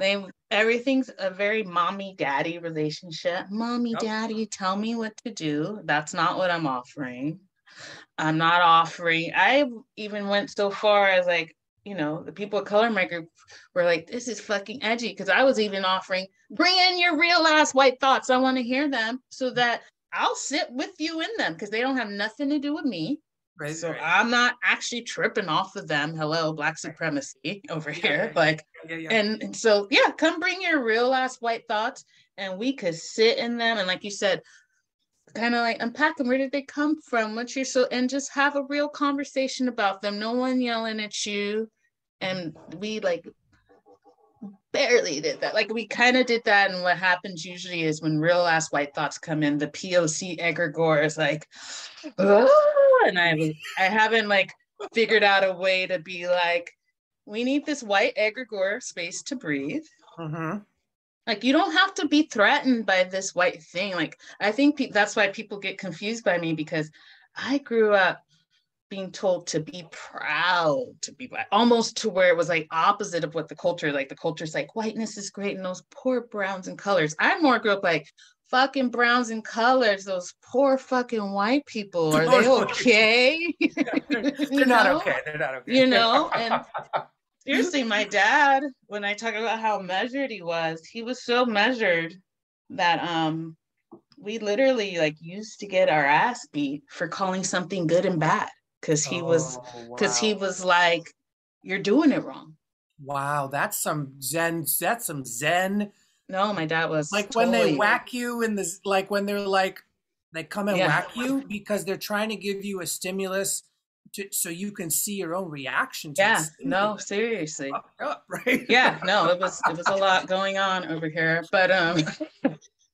Everything's a very mommy daddy relationship. Mommy, Yep. daddy, tell me what to do. That's not what I'm offering. I'm not offering. I even went so far as like, the people of color in my group were like, this is fucking edgy. Because I was even offering, bring in your real ass white thoughts. I want to hear them so that I'll sit with you in them, because they don't have nothing to do with me. Right, so right. I'm not actually tripping off of them. Hello, Black supremacy over here. Like, and so, yeah, come bring your real ass white thoughts and we could sit in them. And like you said, kind of like unpack them. Where did they come from? What's your so, and just have a real conversation about them. No one yelling at you. And we like barely did that. Like we kind of did that. And what happens usually is when real ass white thoughts come in, the POC egregore is like, oh, and I haven't like figured out a way to be like, we need this white egregore space to breathe. Mm-hmm. Like you don't have to be threatened by this white thing. Like I think that's why people get confused by me, because I grew up being told to be proud to be black, almost to where it was like opposite of what the culture, like the culture's like whiteness is great and those poor browns and colors. I more grew up like fucking browns and colors, those poor fucking white people. Are they okay? They're not okay. They're not okay. And seriously, my dad, when I talk about how measured he was so measured that we literally like used to get our ass beat for calling something good and bad, because he was like, you're doing it wrong. Wow, that's some zen. That's some zen. No, my dad was like when they whack you in this, like when they're like, they come and whack you because they're trying to give you a stimulus so you can see your own reaction to it. No, seriously. Up, right? Yeah, no, it was a lot going on over here. But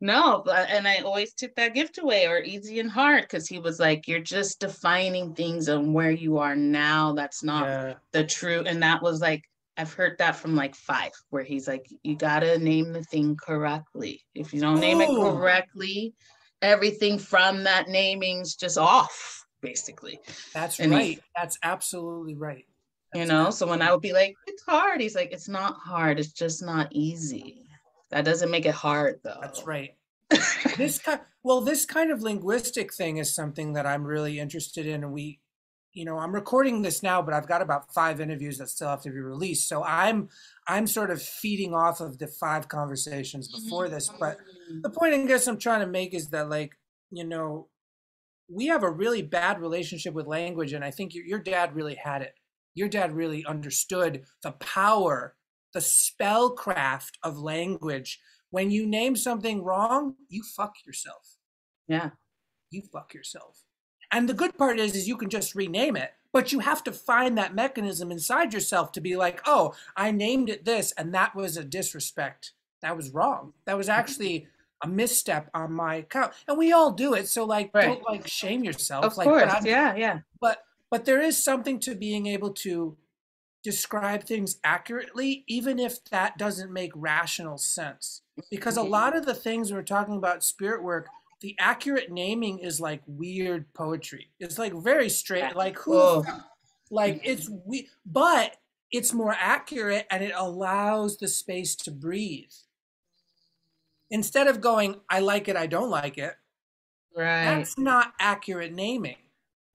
no, and I always took that gift away, or easy and hard, because he was like, you're just defining things on where you are now. That's not the true. And that was like, I've heard that from like 5, where he's like, you gotta name the thing correctly. If you don't name it correctly, everything from that naming's just off, basically. That's right. That's absolutely right. So when I would be like, it's hard, he's like, it's not hard, it's just not easy. That doesn't make it hard, though. That's right. this kind of linguistic thing is something that I'm really interested in. And I'm recording this now, but I've got about 5 interviews that still have to be released. So I'm sort of feeding off of the 5 conversations before this. But the point I guess I'm trying to make is that, like, we have a really bad relationship with language. And I think your dad really had it. Your dad really understood the power, the spellcraft of language. When you name something wrong, you fuck yourself. Yeah. You fuck yourself. And the good part is you can just rename it, but you have to find that mechanism inside yourself to be like, oh, I named it this, and that was a disrespect. That was wrong. That was actually a misstep on my account. And we all do it. So like, don't like shame yourself. Of like, course. Yeah. But there is something to being able to describe things accurately, even if that doesn't make rational sense. Because a lot of the things we're talking about spirit work, the accurate naming is like weird poetry. It's like very straight, like it's but it's more accurate and it allows the space to breathe. Instead of going, I like it, I don't like it. Right. That's not accurate naming.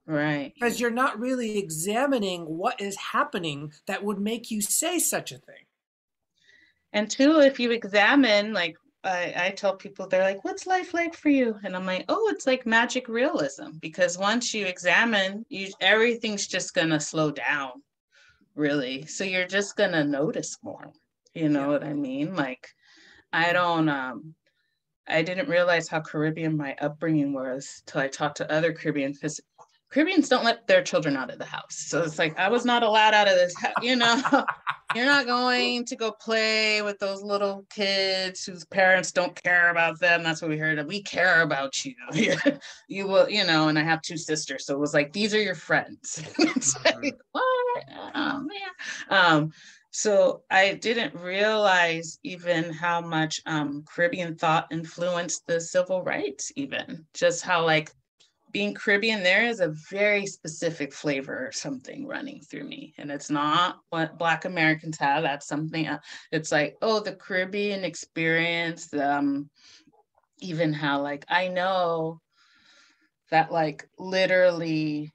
Right. Because you're not really examining what is happening that would make you say such a thing. And 2, if you examine, like I tell people, they're like, what's life like for you? And I'm like, oh, it's like magic realism. Because once you examine, everything's just going to slow down, really. So you're just going to notice more. You know what I mean? Like, I didn't realize how Caribbean my upbringing was till I talked to other Caribbeans, because Caribbeans don't let their children out of the house. So it's like, I was not allowed out of this house, You're not going to go play with those little kids whose parents don't care about them. That's what we heard. We care about you. You will, and I have 2 sisters. So it was like, these are your friends. It's like, what? Oh, man. So I didn't realize even how much Caribbean thought influenced the civil rights, even just how like being Caribbean, there is a very specific flavor or something running through me. And it's not what Black Americans have. That's something, it's like, oh, the Caribbean experience, even how like, I know that like literally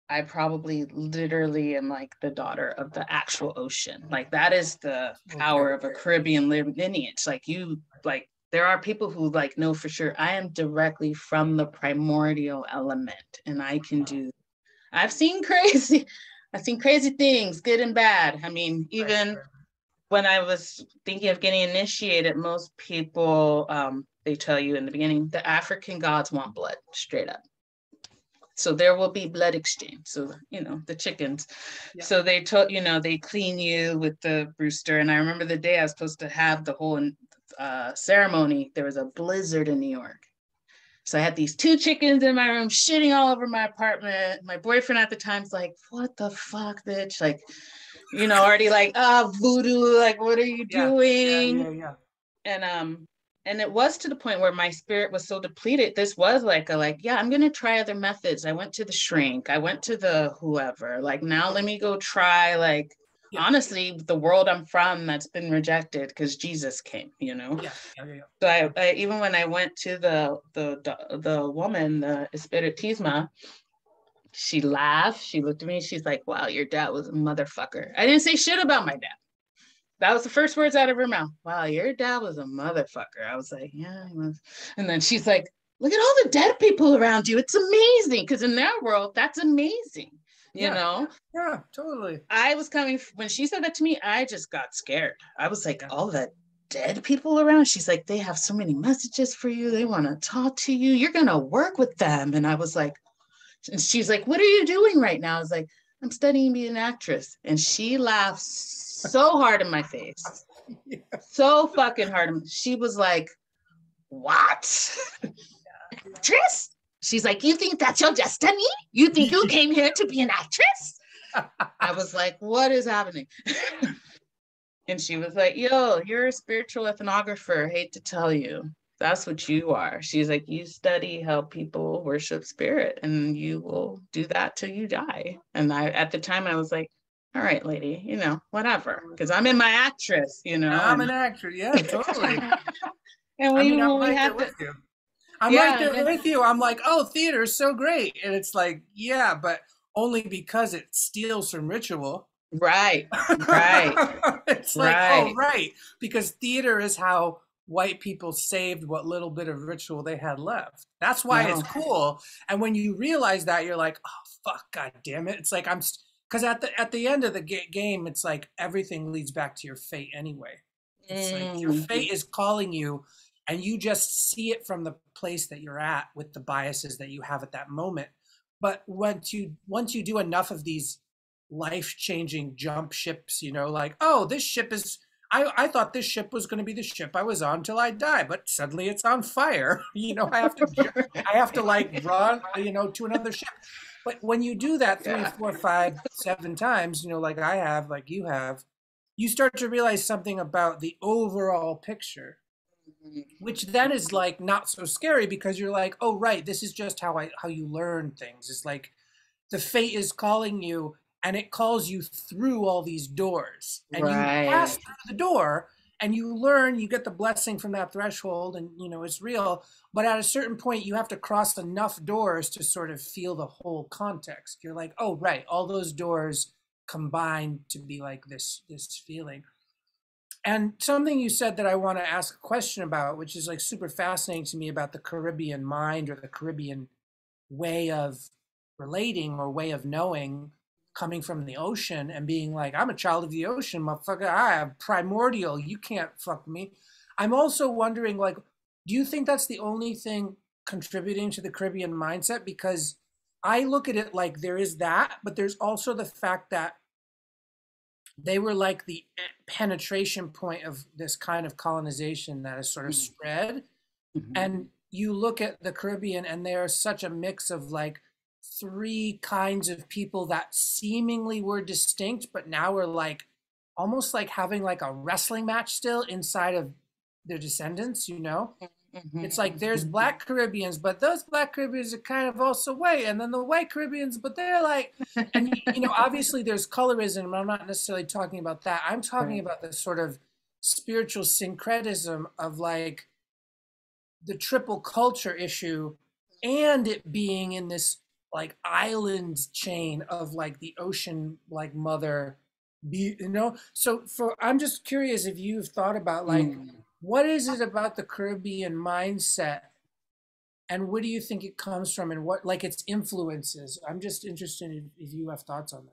I probably literally am like the daughter of the actual ocean. Like that is the Okay. power of a Caribbean lineage. Like you, like there are people who like know for sure I am directly from the primordial element, and I can do. I've seen crazy. I've seen crazy things, good and bad. I mean, Right. even Right. when I was thinking of getting initiated, most people they tell you in the beginning the African gods want blood, straight up. So there will be blood exchange. So the chickens. Yeah. So they told they clean you with the rooster. And I remember the day I was supposed to have the whole ceremony. There was a blizzard in New York. So I had these two chickens in my room shitting all over my apartment. My boyfriend at the time's like, "What the fuck, bitch?" Like, already like, voodoo, like, what are you Yeah. Yeah. doing? Yeah. Yeah. And it was to the point where my spirit was so depleted. This was like, yeah, I'm gonna try other methods. I went to the shrink, I went to the whoever. Like now let me go try like Yeah. honestly the world I'm from that's been rejected because Jesus came. Yeah. Yeah. Yeah. So I even when I went to the woman, the Espiritisma, she laughed, she looked at me, she's like, wow, your dad was a motherfucker. I didn't say shit about my dad. That was the first words out of her mouth. Wow, your dad was a motherfucker. I was like, yeah, he was. And then she's like, look at all the dead people around you. It's amazing. Because in their world, that's amazing. You Yeah. know, Yeah. Totally. I was coming, when she said that to me, I just got scared. I was like, Yeah. all the dead people around. She's like, they have so many messages for you. They want to talk to you. You're going to work with them. And I was like, and she's like, what are you doing right now? I was like, I'm studying being an actress. And she laughed so hard in my face, Yeah. so fucking hard. She was like, what? Actress? She's like, you think that's your destiny? You think you came here to be an actress? I was like, what is happening? And she was like, yo, you're a spiritual ethnographer. Hate to tell you. That's what you are. She's like, you study how people worship spirit and you will do that till you die. And at the time, I was like, all right, lady, whatever. Because I'm in my actress, I'm and an actor. Yeah. Totally. and I we mean, I'm when we right there had with the you. I'm right yeah, there with you. I'm like, oh, theater is so great. And it's like, yeah, but only because it steals from ritual. right, right, It's like, oh, right. right. Because theater is how white people saved what little bit of ritual they had left. That's why it's No. cool. And when you realize that, you're like, oh, fuck, god damn it. It's like, because at the end of the game, it's like everything leads back to your fate anyway. It's like your Mm, fate is calling you, and you just see it from the place that you're at with the biases that you have at that moment. But once you do enough of these life-changing jump ships, like, oh, this ship is I thought this ship was going to be the ship I was on till I die, but suddenly it's on fire. I have to like run, to another ship. But when you do that three, yeah. four, five, 7 times, like I have, like you have, you start to realize something about the overall picture, which then is like not so scary because you're like, oh right, this is just how you learn things. It's like the fate is calling you, and it calls you through all these doors, and you pass Right. through the door, and you learn, you get the blessing from that threshold, and it's real. But at a certain point you have to cross enough doors to sort of feel the whole context. You're like, oh right, all those doors combine to be like this feeling. And something you said that I want to ask a question about, which is like super fascinating to me, about the Caribbean mind or the Caribbean way of relating or way of knowing, coming from the ocean and being like, I'm a child of the ocean, motherfucker. I have primordial. You can't fuck me. I'm also wondering, like, do you think that's the only thing contributing to the Caribbean mindset? Because I look at it like there is that, but there's also the fact that they were like the penetration point of this kind of colonization that has sort of spread. Mhm. And you look at the Caribbean, and they are such a mix of like three kinds of people that seemingly were distinct, but now we're like almost like having like a wrestling match still inside of their descendants. It's like there's Mhm. black Caribbeans, but those black Caribbeans are kind of also white, and then the white Caribbeans, but they're like, and obviously there's colorism. I'm not necessarily talking about that. I'm talking Right. about the sort of spiritual syncretism of like the triple culture issue, and it being in this like island chain of like the ocean, like mother, you know. So for I'm just curious if you've thought about like Mm. what is it about the Caribbean mindset, and where do you think it comes from, and what like its influences? I'm just interested if you have thoughts on that.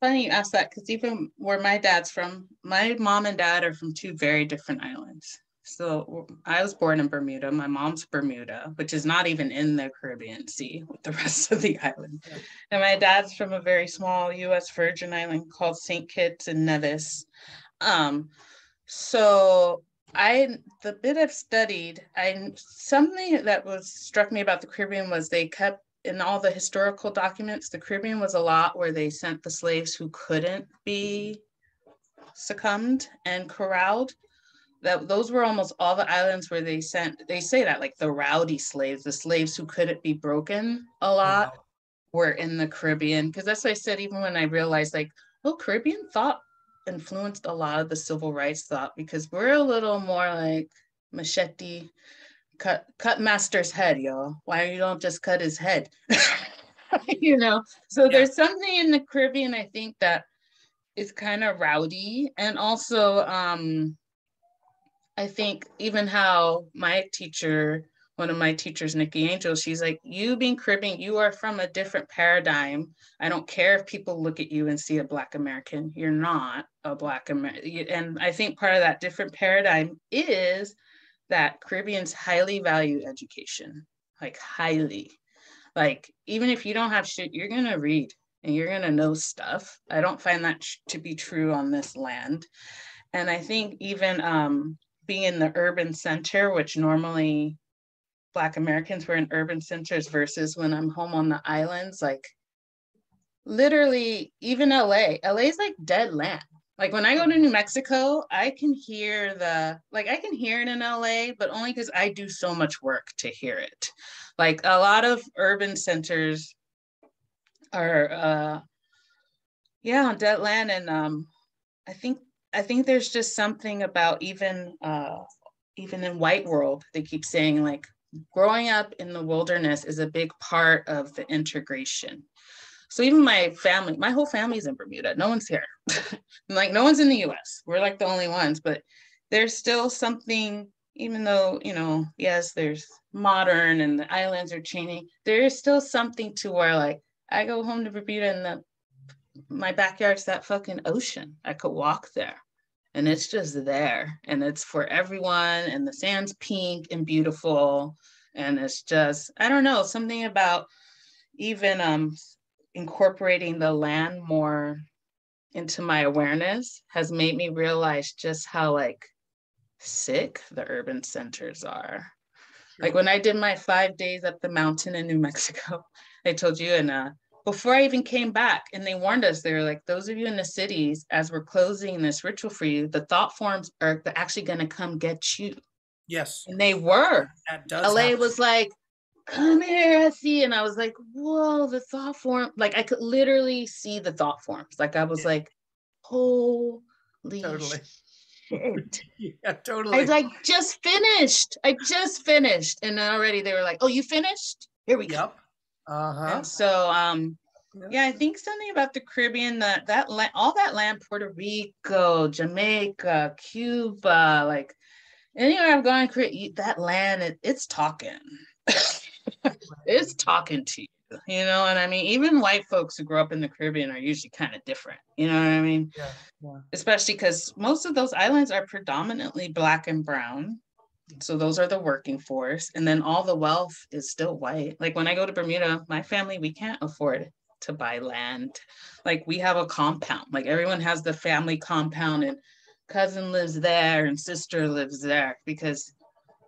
Funny you ask that because even where my dad's from, my mom and dad are from two very different islands. So I was born in Bermuda. My mom's Bermuda, which is not even in the Caribbean Sea with the rest of the island. Yeah. And my dad's from a very small U.S. Virgin Island called St. Kitts and Nevis. Um, so the bit I've studied, I something that was struck me about the Caribbean was they kept in all the historical documents, the Caribbean was a lot where they sent the slaves who couldn't be succumbed and corralled. That those were almost all the islands where they say that like the rowdy slaves, the slaves who couldn't be broken a lot Wow. were in the Caribbean. Because that's what I said, even when I realized like, oh, Caribbean thought influenced a lot of the civil rights thought because we're a little more like machete, cut master's head, yo. Why you don't just cut his head? you know, so Yeah. there's something in the Caribbean I think that is kind of rowdy, and also I think even how my teacher, one of my teachers, Nikki Angel, she's like, you being Caribbean, you are from a different paradigm. I don't care if people look at you and see a Black American. You're not a Black American. And I think part of that different paradigm is that Caribbeans highly value education, like highly. Like, even if you don't have shit, you're going to read and you're going to know stuff. I don't find that to be true on this land. And I think even being in the urban center, which normally Black Americans were in urban centers versus when I'm home on the islands, like literally even LA is like dead land. Like when I go to New Mexico, I can hear I can hear it in LA, but only because I do so much work to hear it. Like a lot of urban centers are yeah, on dead land. And I think I think there's just something about even in white world, they keep saying like growing up in the wilderness is a big part of the integration. So even my whole family's in Bermuda. No one's here. Like no one's in the US. We're like the only ones, but there's still something, even though, yes, there's modern and the islands are changing, there is still something to where like I go home to Bermuda and my backyard's that fucking ocean. I could walk there and it's just there and it's for everyone and the sand's pink and beautiful and it's just I don't know, something about even incorporating the land more into my awareness has made me realize just how like sick the urban centers are. Like when I did my 5 days up the mountain in New Mexico, I told you, and before I even came back, and they warned us, they were like, those of you in the cities, as we're closing this ritual for you, the thought forms are actually going to come get you. Yes. And they were. That does LA happen. was like, come here, I see. And I was like, whoa, the thought form. Like I could literally see the thought forms. Like I was like, holy Totally. shit. Yeah, I totally. like just finished. I just finished. And then already they were like, oh, you finished? Here we go. Yep. Uh-huh. And so Yeah. yeah, I think something about the Caribbean, that land, all that land, Puerto Rico, Jamaica, Cuba, like anywhere I've gone, that land, it's talking. It's talking to you. You know what I mean? Even white folks who grow up in the Caribbean are usually kind of different. You know what I mean? Yeah. Yeah. Especially because most of those islands are predominantly Black and brown. So those are the working force. And then all the wealth is still white. Like when I go to Bermuda, my family, we can't afford to buy land. Like we have a compound. Like everyone has the family compound and cousin lives there and sister lives there because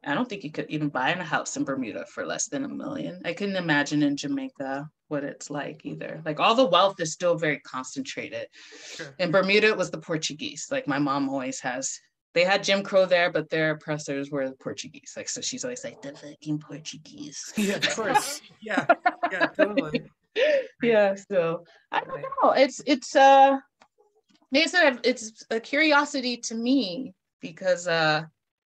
I don't think you could even buy a house in Bermuda for less than $1 million. I couldn't imagine in Jamaica what it's like either. Like all the wealth is still very concentrated. Sure. In Bermuda, it was the Portuguese. Like my mom always has. They had Jim Crow there, but their oppressors were the Portuguese. Like so, she's always like the fucking Portuguese. Yeah, of course. Yeah. Yeah, totally. Yeah. So I don't know. Like I said, it's a curiosity to me because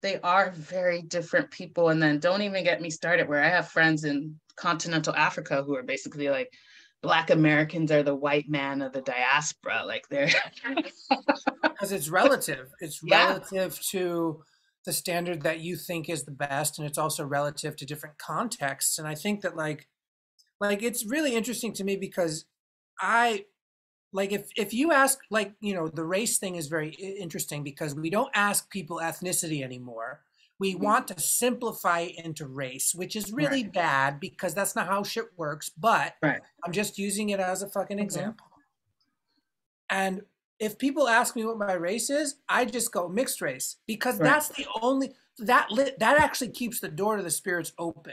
they are very different people. And then don't even get me started where I have friends in continental Africa who are basically like Black Americans are the white man of the diaspora. Like they're Because it's relative. It's yeah. relative to the standard that you think is the best, and it's also relative to different contexts. And I think that it's really interesting to me because I like if you ask, like, the race thing is very interesting because we don't ask people ethnicity anymore. We want to simplify it into race, which is really Right. bad because that's not how shit works. But Right. I'm just using it as a fucking Mhm. example. And if people ask me what my race is, I just go mixed race because Right. that's the only that actually keeps the door to the spirits open.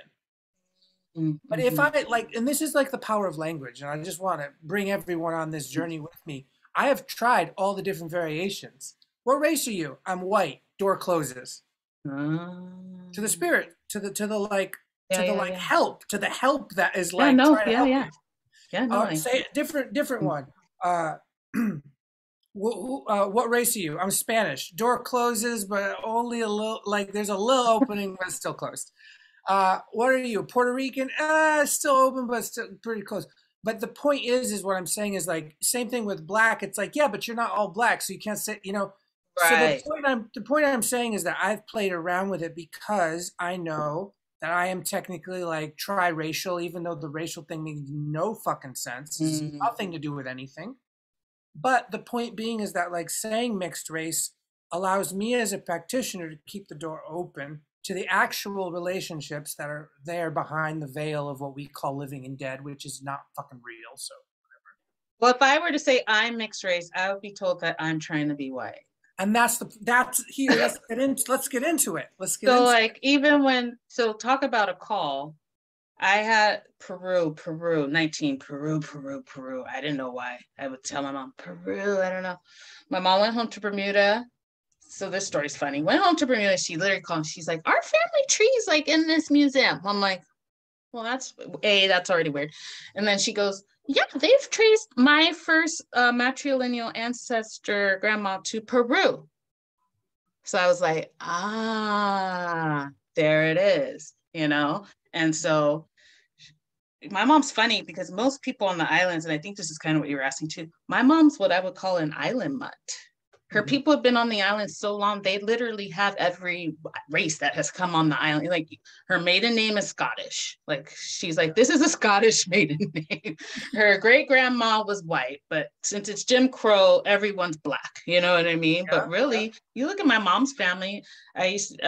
But if Mm-hmm. I like, and this is like the power of language, and I just want to bring everyone on this journey with me. I have tried all the different variations. What race are you? I'm white. Door closes. To the spirit, Yeah, to the yeah, like yeah. help, to the help that is Yeah, like no, trying to yeah, help yeah. me. Yeah, no, Say different mm, one. Uh, what race are you? I'm Spanish. Door closes, but only a little. Like there's a little opening, but it's still closed. What are you? Puerto Rican? Still open, but still pretty close. But the point is what I'm saying is like same thing with black. It's like, yeah, but you're not all black, so you can't say. So right. the point I'm saying is that I've played around with it because I know that I am technically like triracial, even though the racial thing makes no fucking sense. It's Mm. nothing to do with anything. But the point being is that like saying mixed race allows me as a practitioner to keep the door open to the actual relationships that are there behind the veil of what we call living and dead, which is not fucking real. So, Well, if I were to say I'm mixed race, I would be told that I'm trying to be white. and that's here. Let's get into it. Let's get So into like even when so talk about a call, I had Peru, 19, Peru. I didn't know why. I would tell my mom, Peru, I don't know. My mom went home to Bermuda. So this story's funny. Went home to Bermuda. She literally called. She's like, our family tree's like in this museum. I'm like, well, that's already weird. And then she goes, yeah, they've traced my first matrilineal ancestor grandma to Peru. So I was like, there it is. And so my mom's funny because most people on the islands, and I think this is kind of what you were asking too, my mom's what I would call an island mutt. Her it. people have been on the island so long, they literally have every race that has come on the island. Like her maiden name is Scottish. Like she's like, this is a Scottish maiden name. Her great grandma was white, but since it's Jim Crow, everyone's black. You know what I mean? But Yeah, yeah. really, you look at my mom's family. I used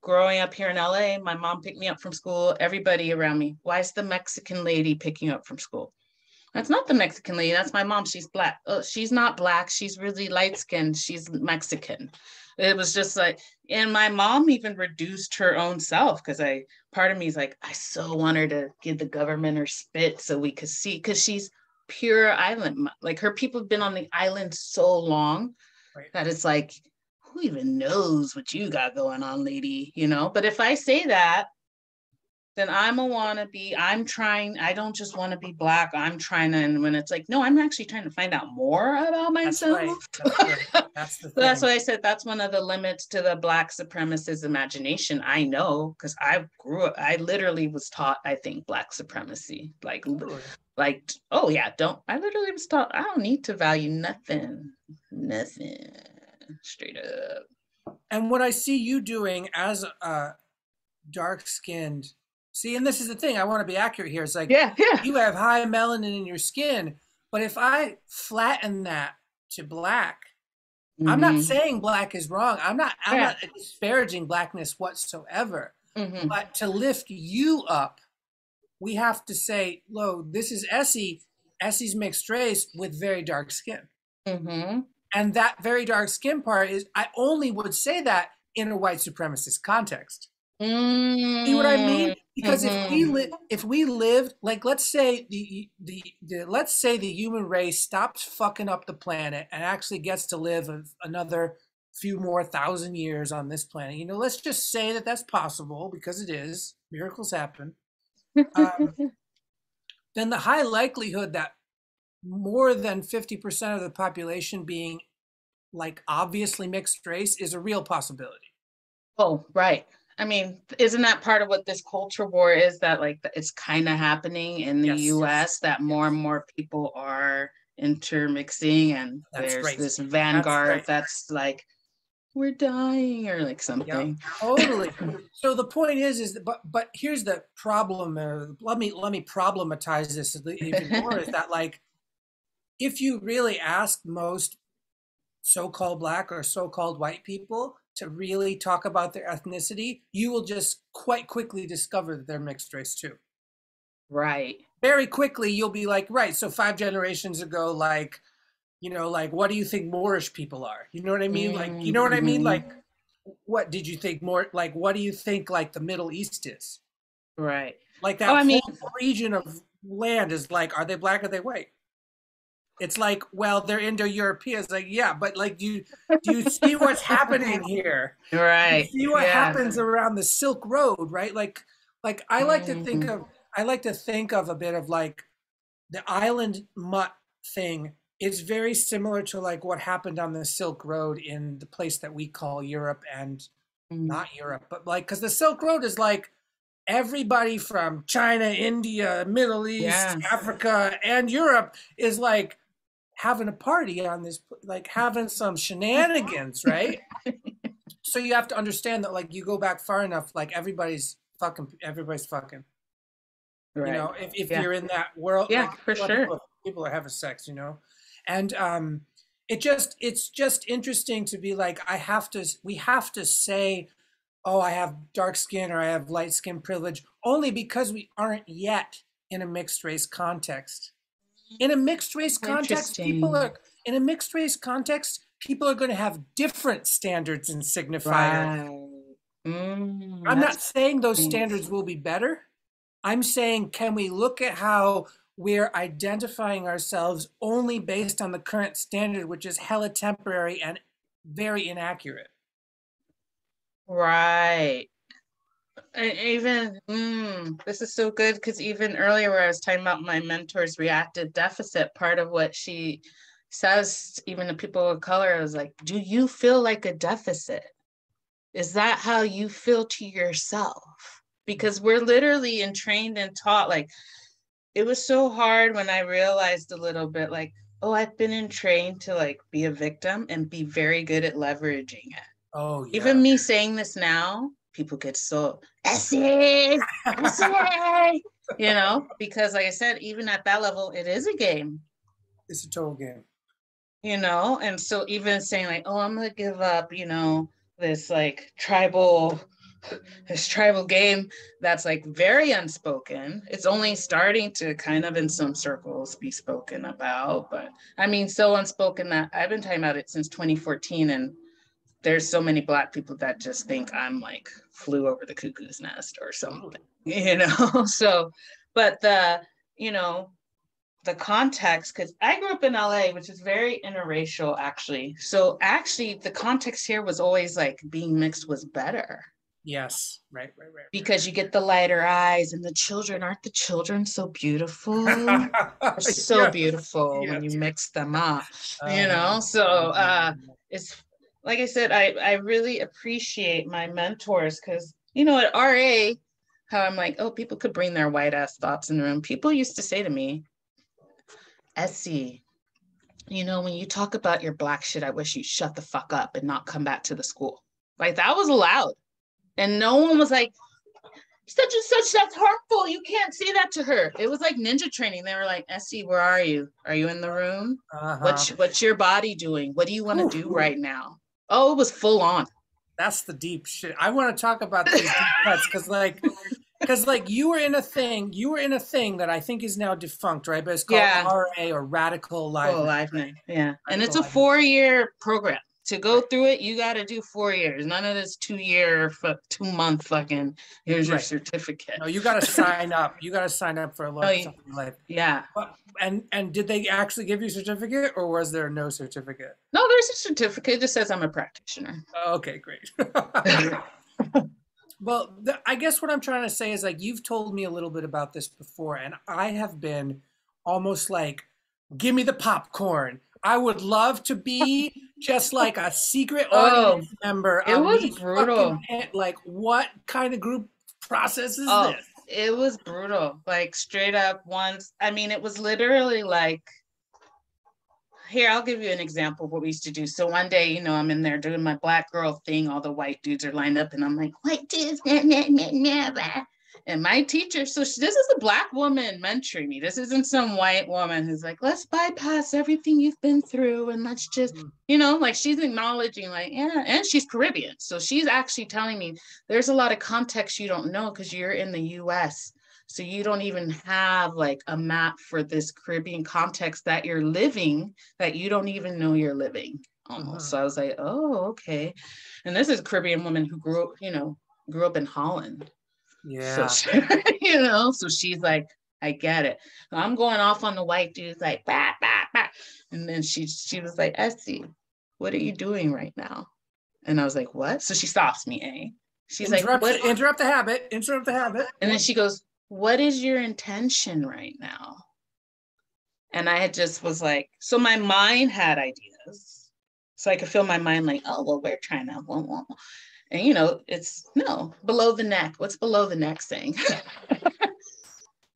growing up here in LA, my mom picked me up from school. Everybody around me, why is the Mexican lady picking you up from school? That's not the Mexican lady. That's my mom. She's black. Oh, she's not black. She's really light skinned. She's Mexican. It was just like, and my mom even reduced her own self because part of me is like, I so want her to give the government her spit so we could see, because she's pure island. Like her people have been on the island so long Right. that it's like, who even knows what you got going on, lady? But if I say that, then I'm a wannabe. I don't just want to be black. I'm trying to, and when it's like, no, I'm actually trying to find out more about That's myself. right. That's right. That's the So that's thing. why I said that's one of the limits to the black supremacist imagination. I know because I grew up, I literally was taught, I think, black supremacy. Totally. Oh yeah, I literally was taught I don't need to value nothing. Nothing. Straight up. And what I see you doing as a dark skinned, see, and this is the thing, I want to be accurate here. It's like Yeah, yeah. you have high melanin in your skin, but if I flatten that to black, I'm not Mm-hmm. saying black is wrong. I'm Yeah. not disparaging blackness whatsoever. Mm-hmm. But to lift you up, we have to say, "Lo, this is Essie. Essie's mixed race with very dark skin." Mm-hmm. And that very dark skin part is, I only would say that in a white supremacist context. See what I mean? Because Mm-hmm. if we lived, like, let's say let's say the human race stops fucking up the planet and actually gets to live another few more thousand years on this planet. Let's just say that that's possible because it is. Miracles happen. Um, then the high likelihood that more than 50% of the population being like obviously mixed race is a real possibility. Oh, right. I mean, isn't that part of what this culture war is, that like it's kind of happening in the Yes, US that more and yes, more people are intermixing, and that's there's right. this That's vanguard right. that's like, we're dying or like Yeah, something. totally. So the point is that, but here's the problem. Let me problematize this even more. Is that like if you really ask most so-called black or so-called white people to really talk about their ethnicity, you will just quite quickly discover that they're mixed race too. Right. Very quickly, you'll be like, right. So 5 generations ago, like like what do you think Moorish people are? You know what I mean? Like, you know what I mean? Mm-hmm. Like, what did you think more? Like, what do you think like the Middle East is? Right. Like Oh, that I mean, whole region of land is like, are they black? Are they white? It's like, well, they're Indo-European. It's like, yeah, but like, do you see what's happening here? You right. see what Yeah. happens around the Silk Road, right? Like Mm-hmm. I like to think of a bit of like the island mutt thing is very similar to like what happened on the Silk Road in the place that we call Europe and not Europe, but like because the Silk Road is like everybody from China, India, Middle East, Yeah. Africa, and Europe is like having a party on this, like having some shenanigans, right? So you have to understand that like you go back far enough, like everybody's fucking. Right. If Yeah. you're in that world, Yeah, like for a lot of sure. people are having sex. And it's just interesting to be like, we have to say, oh, I have dark skin or I have light skin privilege, only because we aren't yet in a mixed race context. In a mixed race context, Interesting. people are going to have different standards and signifiers. Right. I'm That's not saying those nice. standards will be better. I'm saying, can we look at how we're identifying ourselves only based on the current standard, which is hella temporary and very inaccurate? Right. And even this is so good because even earlier where I was talking about my mentor's reactive deficit, part of what she says, even to people of color, I was like, do you feel like a deficit? Is that how you feel to yourself? Because we're literally entrained and taught, like, it was so hard when I realized a little bit, like, oh, I've been entrained to like be a victim and be very good at leveraging it. Oh Even yeah. me saying this now, people get so essay, because like I said, even at that level, it is a game, It's a total game. and so even saying like, oh, I'm gonna give up, this like tribal game that's like very unspoken. It's only starting to kind of in some circles be spoken about, but I mean, so unspoken that I've been talking about it since 2014, and there's so many black people that just think I'm like flew over the cuckoo's nest or Totally. something. So, but you know, the context, because I grew up in LA, which is very interracial actually. So actually the context here was always like being mixed was better Yes. Right. because you get the lighter eyes and the children, aren't the children so beautiful? They're so Yes. beautiful when you Yes. mix them up, Uh-huh. so Mhm. it's like I said, I really appreciate my mentors because at RA, how I'm like, oh, people could bring their white ass thoughts in the room. People used to say to me, Essie, when you talk about your black shit, I wish you'd shut the fuck up and not come back to the school. Like that was allowed. And no one was like, such and such, that's harmful. You can't say that to her. It was like ninja training. They were like, Essie, where are you? Are you in the room? Uh-huh. What's your body doing? What do you want to Whew. do right now? Oh, it was full on. That's the deep shit. I want to talk about these deep cuts because you were in a thing that I think is now defunct, right? But it's called Yeah. RA or Radical Oh, Aliveness, right? aliveness. Yeah. And it's Radical a Aliveness, 4-year program. To go right? through it, you got to do 4 years. None of this 2-year, 2-month fucking, here's your Right. certificate. No, you got to sign up. You got to sign up for a Oh, lump sum in life. yeah. And did they actually give you a certificate, or was there no certificate? No, there's a certificate. It just says I'm a practitioner. Okay, great. Well, I guess what I'm trying to say is like you've told me a little bit about this before, and I have been almost like, give me the popcorn. I would love to be just like a secret Oh, audience member it of was these fucking, brutal. like, what kind of group process is Oh, this? it was brutal. Like straight up once. I mean, it was literally like, here, I'll give you an example of what we used to do. So one day, I'm in there doing my black girl thing. All the white dudes are lined up, and I'm like, white dudes, nah, nah, nah, nah, nah. And my teacher, this is a black woman mentoring me. This isn't some white woman who's like, let's bypass everything you've been through and let's just, like she's acknowledging, like, yeah, and she's Caribbean. So she's actually telling me there's a lot of context you don't know because you're in the US. So you don't even have like a map for this Caribbean context that you're living that you don't even know you're living almost. So I was like, oh, okay. And this is a Caribbean woman who grew up in Holland. Yeah. So she's like, I get it. So I'm going off on the white dudes like, bah, bah, bah. And then she was like, Essie, what are you doing right now? And I was like, what? So she stops me, She's like, what? Interrupt the habit. Interrupt the habit. And then she goes, what is your intention right now? And I just was like, so my mind had ideas. So I could feel my mind like, oh, well, we're trying to, and it's no, below the neck. What's below the neck saying?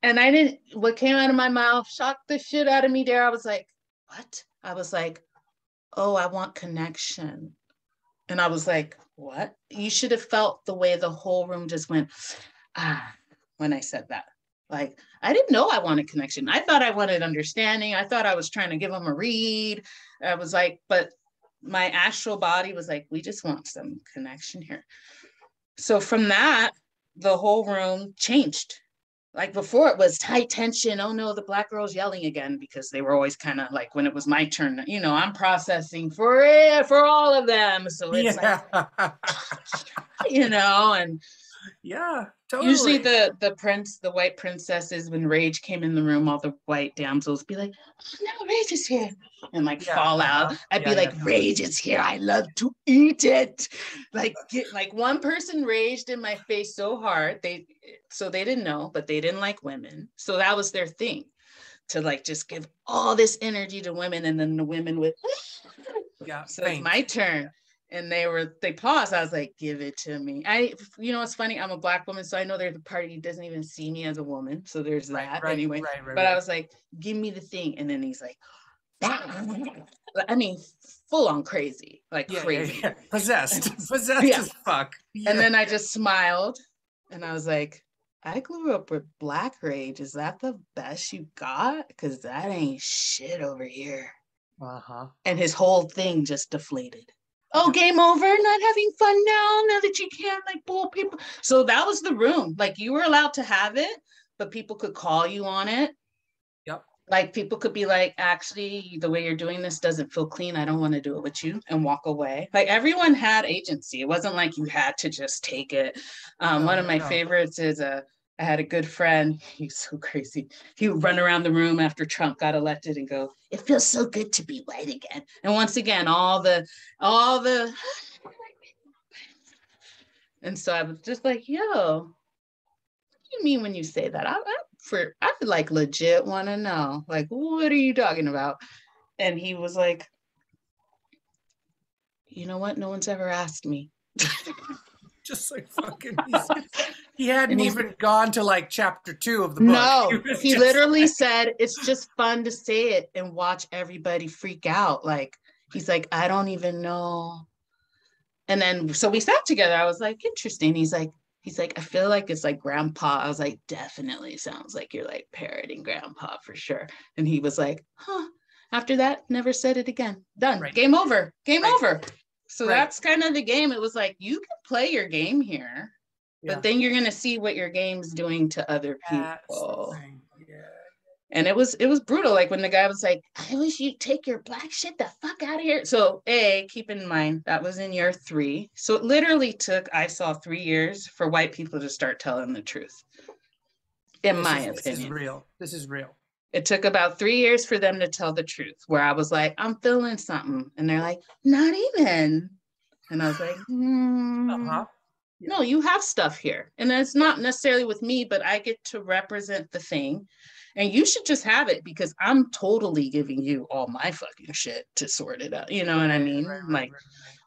And what came out of my mouth shocked the shit out of me there. I was like, what? I was like, oh, I want connection. And I was like, what? You should have felt the way the whole room just went, when I said that. Like, I didn't know I wanted connection. I thought I wanted understanding. I thought I was trying to give them a read. I was like, but my astral body was like, we just want some connection here. So from that, the whole room changed. Like before it was tight tension. Oh no, the black girl's yelling again because they were always kind of like when it was my turn, I'm processing for all of them. So it's like, and yeah, totally. Usually the white princesses, when Rage came in the room, all the white damsels be like, oh, no, Rage is here. And like fall out. I'd be like, Rage is here. I love to eat it. Like one person raged in my face so hard. They didn't know, but they didn't like women. So that was their thing, to like just give all this energy to women, and then the women would so it's my turn. And they paused. I was like, give it to me. It's funny. I'm a black woman, so I know there's a party who doesn't even see me as a woman. So there's that anyway. But I was like, give me the thing. And then he's like, I mean, full on crazy, like crazy. Yeah. Possessed as fuck. Yeah. And then I just smiled and I was like, I grew up with black rage. Is that the best you got? Because that ain't shit over here. And his whole thing just deflated. Oh, game over, not having fun now that you can't like bull people. So that was the room. Like you were allowed to have it, but people could call you on it. Yep. Like people could be like, actually, the way you're doing this doesn't feel clean. I don't want to do it with you, and walk away. Like everyone had agency. It wasn't like you had to just take it. One of my favorites is I had a good friend. He's so crazy. He would run around the room after Trump got elected and go, it feels so good to be white again. And once again, all the, and so I was just like, yo, what do you mean when you say that? I like legit want to know, like, what are you talking about? And he was like, you know what? No one's ever asked me. Just like fucking, he hadn't even gone to like chapter 2 of the book. No, he literally said, it's just fun to say it and watch everybody freak out. Like, he's like, I don't even know. And then, so we sat together. I was like, interesting. He's like, I feel like it's like grandpa. I was like, definitely sounds like you're like parroting grandpa for sure. And he was like, huh. After that, never said it again. Done. Right. Game over. Game over. So that's kind of the game. It was like, you can play your game here, but then you're going to see what your game's doing to other people. And it was brutal. Like when the guy was like, I wish you'd take your black shit the fuck out of here. So keep in mind, that was in year 3. So it literally took, I saw 3 years for white people to start telling the truth. In my opinion. This is real. It took about 3 years for them to tell the truth, where I was like, I'm feeling something. And they're like, not even. And I was like, No, you have stuff here. And it's not necessarily with me, but I get to represent the thing. And you should just have it because I'm totally giving you all my fucking shit to sort it out. You know what I mean? Like,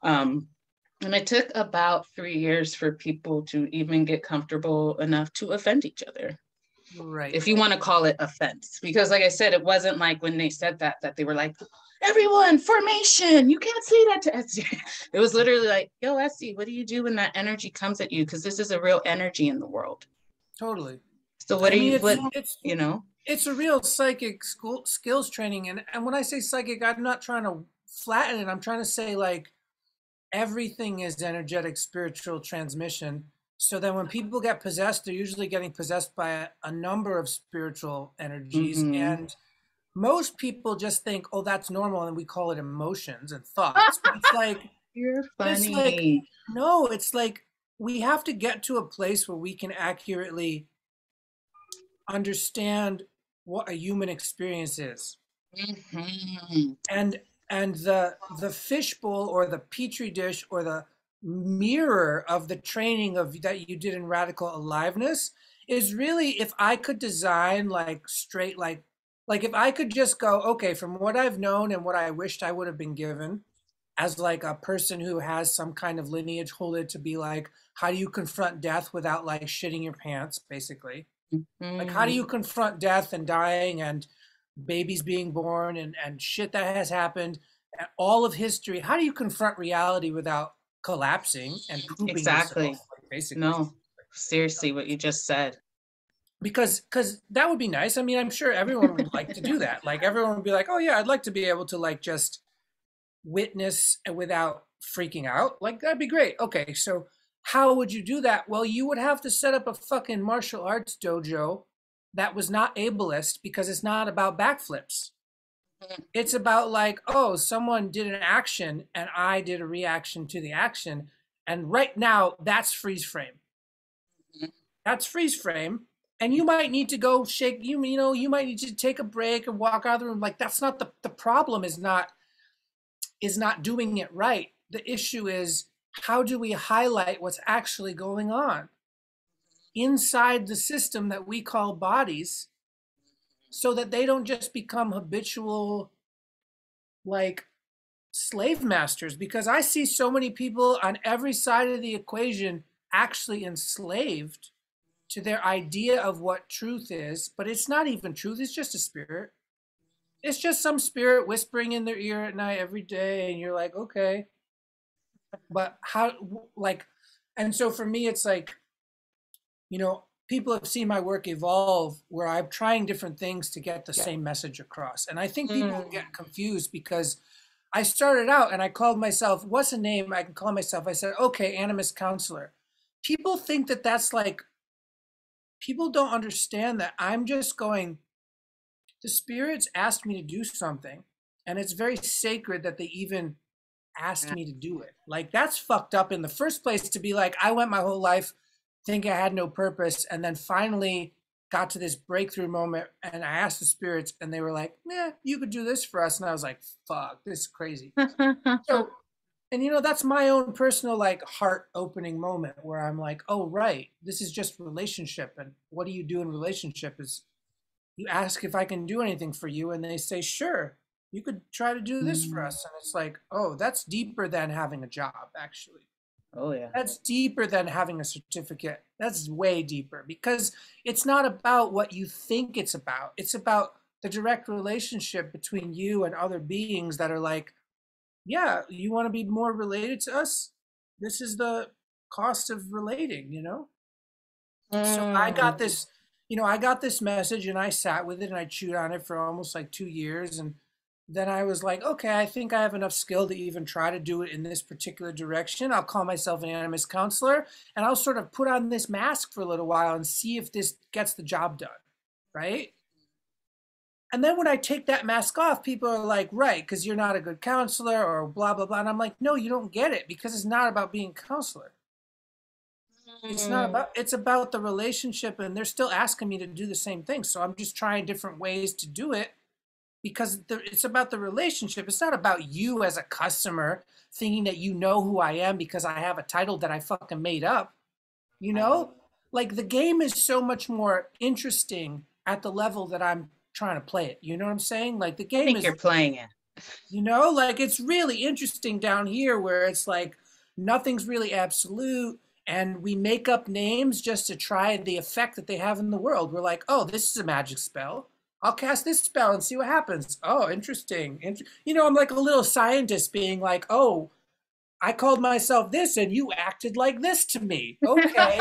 and it took about 3 years for people to even get comfortable enough to offend each other. Right. If you want to call it offense. Because like I said, it wasn't like when they said that they were like, everyone, formation, you can't say that to Esty. It was literally like, yo, Esty, what do you do when that energy comes at you? Because this is a real energy in the world. Totally. So what you know? It's a real psychic skills training. And when I say psychic, I'm not trying to flatten it. I'm trying to say like everything is energetic spiritual transmission. So then when people get possessed, they're usually getting possessed by a number of spiritual energies. Mm-hmm. And most people just think, oh, that's normal. And we call it emotions and thoughts. But it's like, you're funny. It's like, no, it's like we have to get to a place where we can accurately understand what a human experience is. Mm-hmm. And the fishbowl or the petri dish or the mirror of the training of that you did in Radical Aliveness is really, if I could design like straight, like if I could just go, okay, from what I've known and what I wished I would have been given as like a person who has some kind of lineage, hold it to be like, how do you confront death without like shitting your pants, basically? Mm-hmm. Like, how do you confront death and dying and babies being born and shit that has happened, all of history? How do you confront reality without collapsing and pooping exactly yourself, basically? No, seriously, what you just said. Because that would be nice. I mean, I'm sure everyone would like to do that. Like everyone would be like, oh yeah, I'd like to be able to like just witness without freaking out. Like that'd be great. Okay, so how would you do that? Well, you would have to set up a fucking martial arts dojo that was not ableist, because it's not about backflips. It's about like, oh, someone did an action and I did a reaction to the action. And right now that's freeze frame. That's freeze frame. And you might need to go shake, you know, you might need to take a break and walk out of the room. Like that's not the problem is not doing it right. The issue is, how do we highlight what's actually going on inside the system that we call bodies, so that they don't just become habitual like slave masters? Because I see so many people on every side of the equation actually enslaved to their idea of what truth is, but it's not even truth. It's just a spirit. It's just some spirit whispering in their ear at night every day. And you're like, okay, but how, like, and so for me, it's like, you know, people have seen my work evolve where I'm trying different things to get the same message across. And I think people get confused because I started out and I called myself, what's a name I can call myself? I said, okay, animist counselor. People think that that's like, people don't understand that I'm just going, the spirits asked me to do something, and it's very sacred that they even asked me to do it. Like that's fucked up in the first place, to be like, I went my whole life thinking I had no purpose, and then finally got to this breakthrough moment and I asked the spirits and they were like, yeah, you could do this for us. And I was like, fuck, this is crazy. So, and you know, that's my own personal like heart opening moment where I'm like, oh, right, this is just relationship. And what do you do in relationship is you ask if I can do anything for you, and they say, sure, you could try to do this for us. And it's like, oh, that's deeper than having a job, actually. Oh, yeah. That's deeper than having a certificate. That's way deeper, because it's not about what you think it's about. It's about the direct relationship between you and other beings that are like, yeah, you want to be more related to us? This is the cost of relating, you know? So I got this, you know, I got this message and I sat with it and I chewed on it for almost like 2 years. And then I was like, okay, I think I have enough skill to even try to do it in this particular direction. I'll call myself an animist counselor, and I'll sort of put on this mask for a little while and see if this gets the job done, right? And then when I take that mask off, people are like, right, because you're not a good counselor or blah, blah, blah. And I'm like, no, you don't get it, because it's not about being a counselor. It's not about, it's about the relationship, and they're still asking me to do the same thing. So I'm just trying different ways to do it, because it's about the relationship. It's not about you as a customer thinking that you know who I am because I have a title that I fucking made up. You I know, like the game is so much more interesting at the level that I'm trying to play it. You know what I'm saying? Like the game think is, you're playing it. like it's really interesting down here where it's like nothing's really absolute and we make up names just to try the effect that they have in the world. We're like, oh, this is a magic spell. I'll cast this spell and see what happens. Oh, interesting. I'm like a little scientist being like, oh, I called myself this and you acted like this to me. Okay.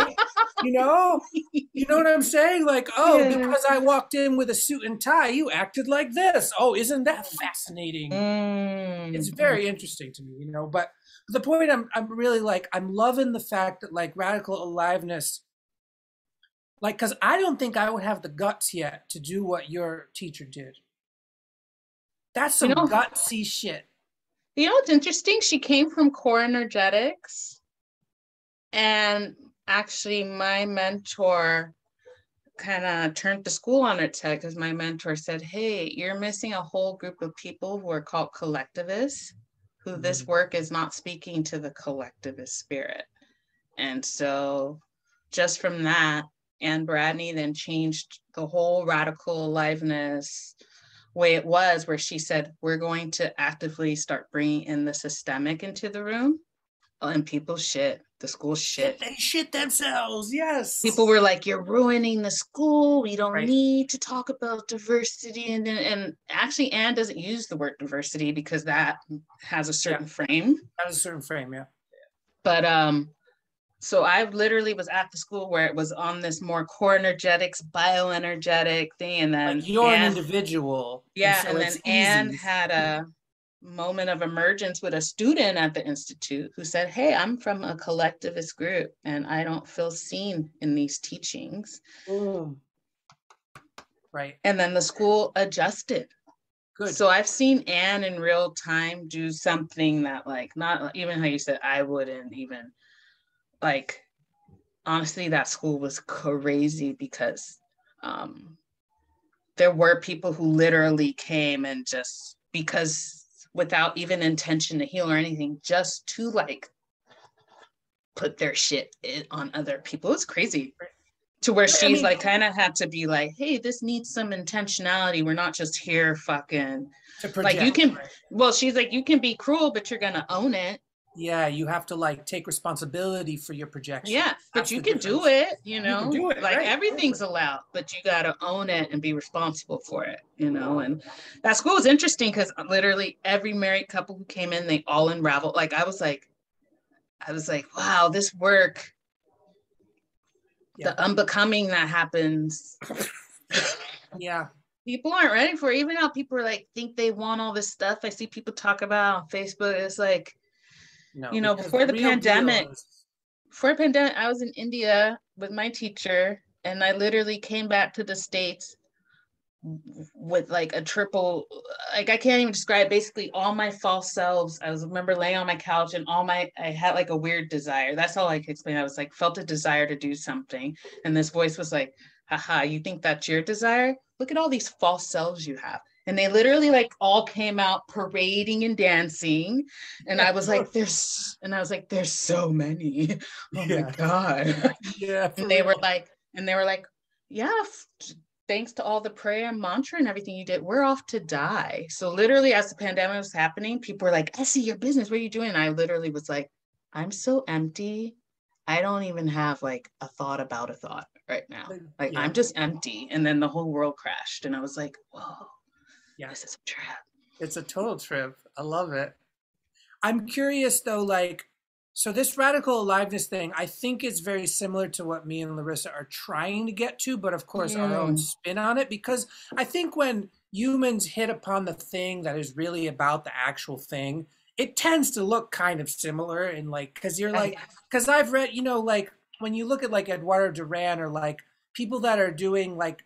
You know? You know what I'm saying? Like, oh, Yeah. because I walked in with a suit and tie, you acted like this. Oh, isn't that fascinating? It's Mm. very interesting to me, but the point I'm really like, I'm loving the fact that like radical aliveness, like, because I don't think I would have the guts yet to do what your teacher did. That's You some know, gutsy shit. what's interesting? She came from core energetics, and actually, my mentor kind of turned the school on its head because my mentor said, "Hey, you're missing a whole group of people who are called collectivists, who this Mhm. work is not speaking to the collectivist spirit." And so, just from that, Anne Bradney then changed the whole radical aliveness way it was, where she said, we're going to actively start bringing in the systemic into the room. And people shit, the school Shit, shit. they shit themselves. Yes. People were like, you're ruining the school. We don't Right. need to talk about diversity. And actually, Anne doesn't use the word diversity because that has a Yeah. certain frame. At a certain frame. Yeah. But so I literally was at the school where it was on this more core energetics, bioenergetic thing. And Like then you're an Anne, individual, and yeah, so and it's then Anne easy. had a moment of emergence with a student at the Institute who said, hey, I'm from a collectivist group and I don't feel seen in these teachings. Boom. Right. And then the school adjusted. Good. So I've seen Anne in real time do something that, like, not even how you said I wouldn't even, like, honestly, that school was crazy because um, there were people who literally came and just because without even intention to heal or anything, just to like put their shit on other people. It's crazy to where I she's mean, like kind of had to be like, hey, this needs some intentionality. We're not just here fucking to like you project. can. Right. Well, she's like, you can be cruel, but you're gonna own it. Yeah, you have to like take responsibility for your projection. Yeah, but That's you the can do difference. it, You can do it, like right? everything's Totally. allowed, but you got to own it and be responsible for it. And that school was interesting because literally every married couple who came in, they all unraveled. Like, I was like, wow, this work, Yeah. the unbecoming that happens, Yeah. people aren't ready for it. Even now, people are like, think they want all this stuff. I see people talk about on Facebook. It's like, No, because before the the real deal pandemic, is I was in India with my teacher, and I literally came back to the States with like a triple, like I can't even describe. Basically, all my false selves. I was remember laying on my couch, and I had like a weird desire. That's all I could explain. I was like felt a desire to do something, and this voice was like, "Haha, you think that's your desire? Look at all these false selves you have." And they literally like all came out parading and dancing. And yeah, I was like, there's so many. Oh my yeah, God. yeah, and for they were real. like, and they were like, yeah, thanks to all the prayer and mantra and everything you did, we're off to die. So literally as the pandemic was happening, people were like, I see your business. What are you doing? And I literally was like, I'm so empty. I don't even have like a thought about a thought right now. Like Yeah, I'm just empty. And then the whole world crashed. And I was like, whoa, yeah. this is a trap. It's a total trip. I love it. I'm curious though, like, so this radical aliveness thing, I think is very similar to what me and Larissa are trying to get to, but of course our own Mm. spin on it. Because I think when humans hit upon the thing that is really about the actual thing, it tends to look kind of similar. And like, because you're like, because I've read, like when you look at like Eduardo Duran or like people that are doing like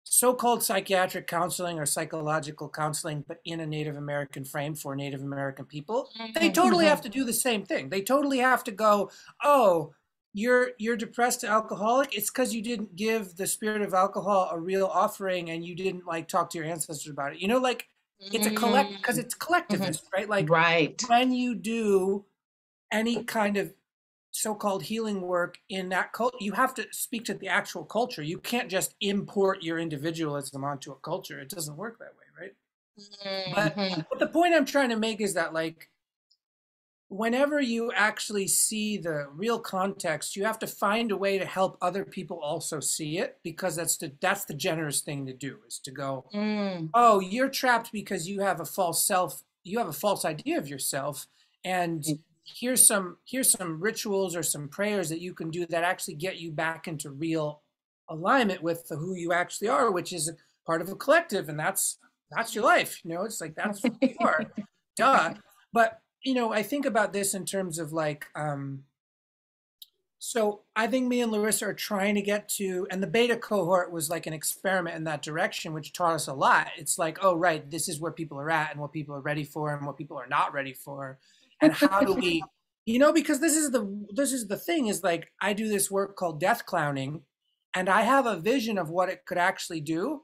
so-called psychiatric counseling or psychological counseling, but in a Native American frame for Native American people, they totally have to do the same thing. They totally have to go, oh, you're depressed alcoholic. It's because you didn't give the spirit of alcohol a real offering and you didn't like talk to your ancestors about it. Like it's a because Mm. it's collectivist, right? Like Right. when you do any kind of so-called healing work in that cult, you have to speak to the actual culture. You can't just import your individualism onto a culture. It doesn't work that way, right? But Mhm. but the point I'm trying to make is that like whenever you actually see the real context, you have to find a way to help other people also see it, because that's the generous thing to do, is to go, Mm. oh, you're trapped because you have a false idea of yourself, and here's some rituals or some prayers that you can do that actually get you back into real alignment with who you actually are, which is part of a collective, and that's your life. It's like that's who you are. Duh. But I think about this in terms of like so I think me and Larissa are trying to get to, and the beta cohort was like an experiment in that direction, which taught us a lot. It's like, oh, right, this is where people are at and what people are ready for and what people are not ready for. And how do we, because this is the thing is like, I do this work called death clowning, and I have a vision of what it could actually do.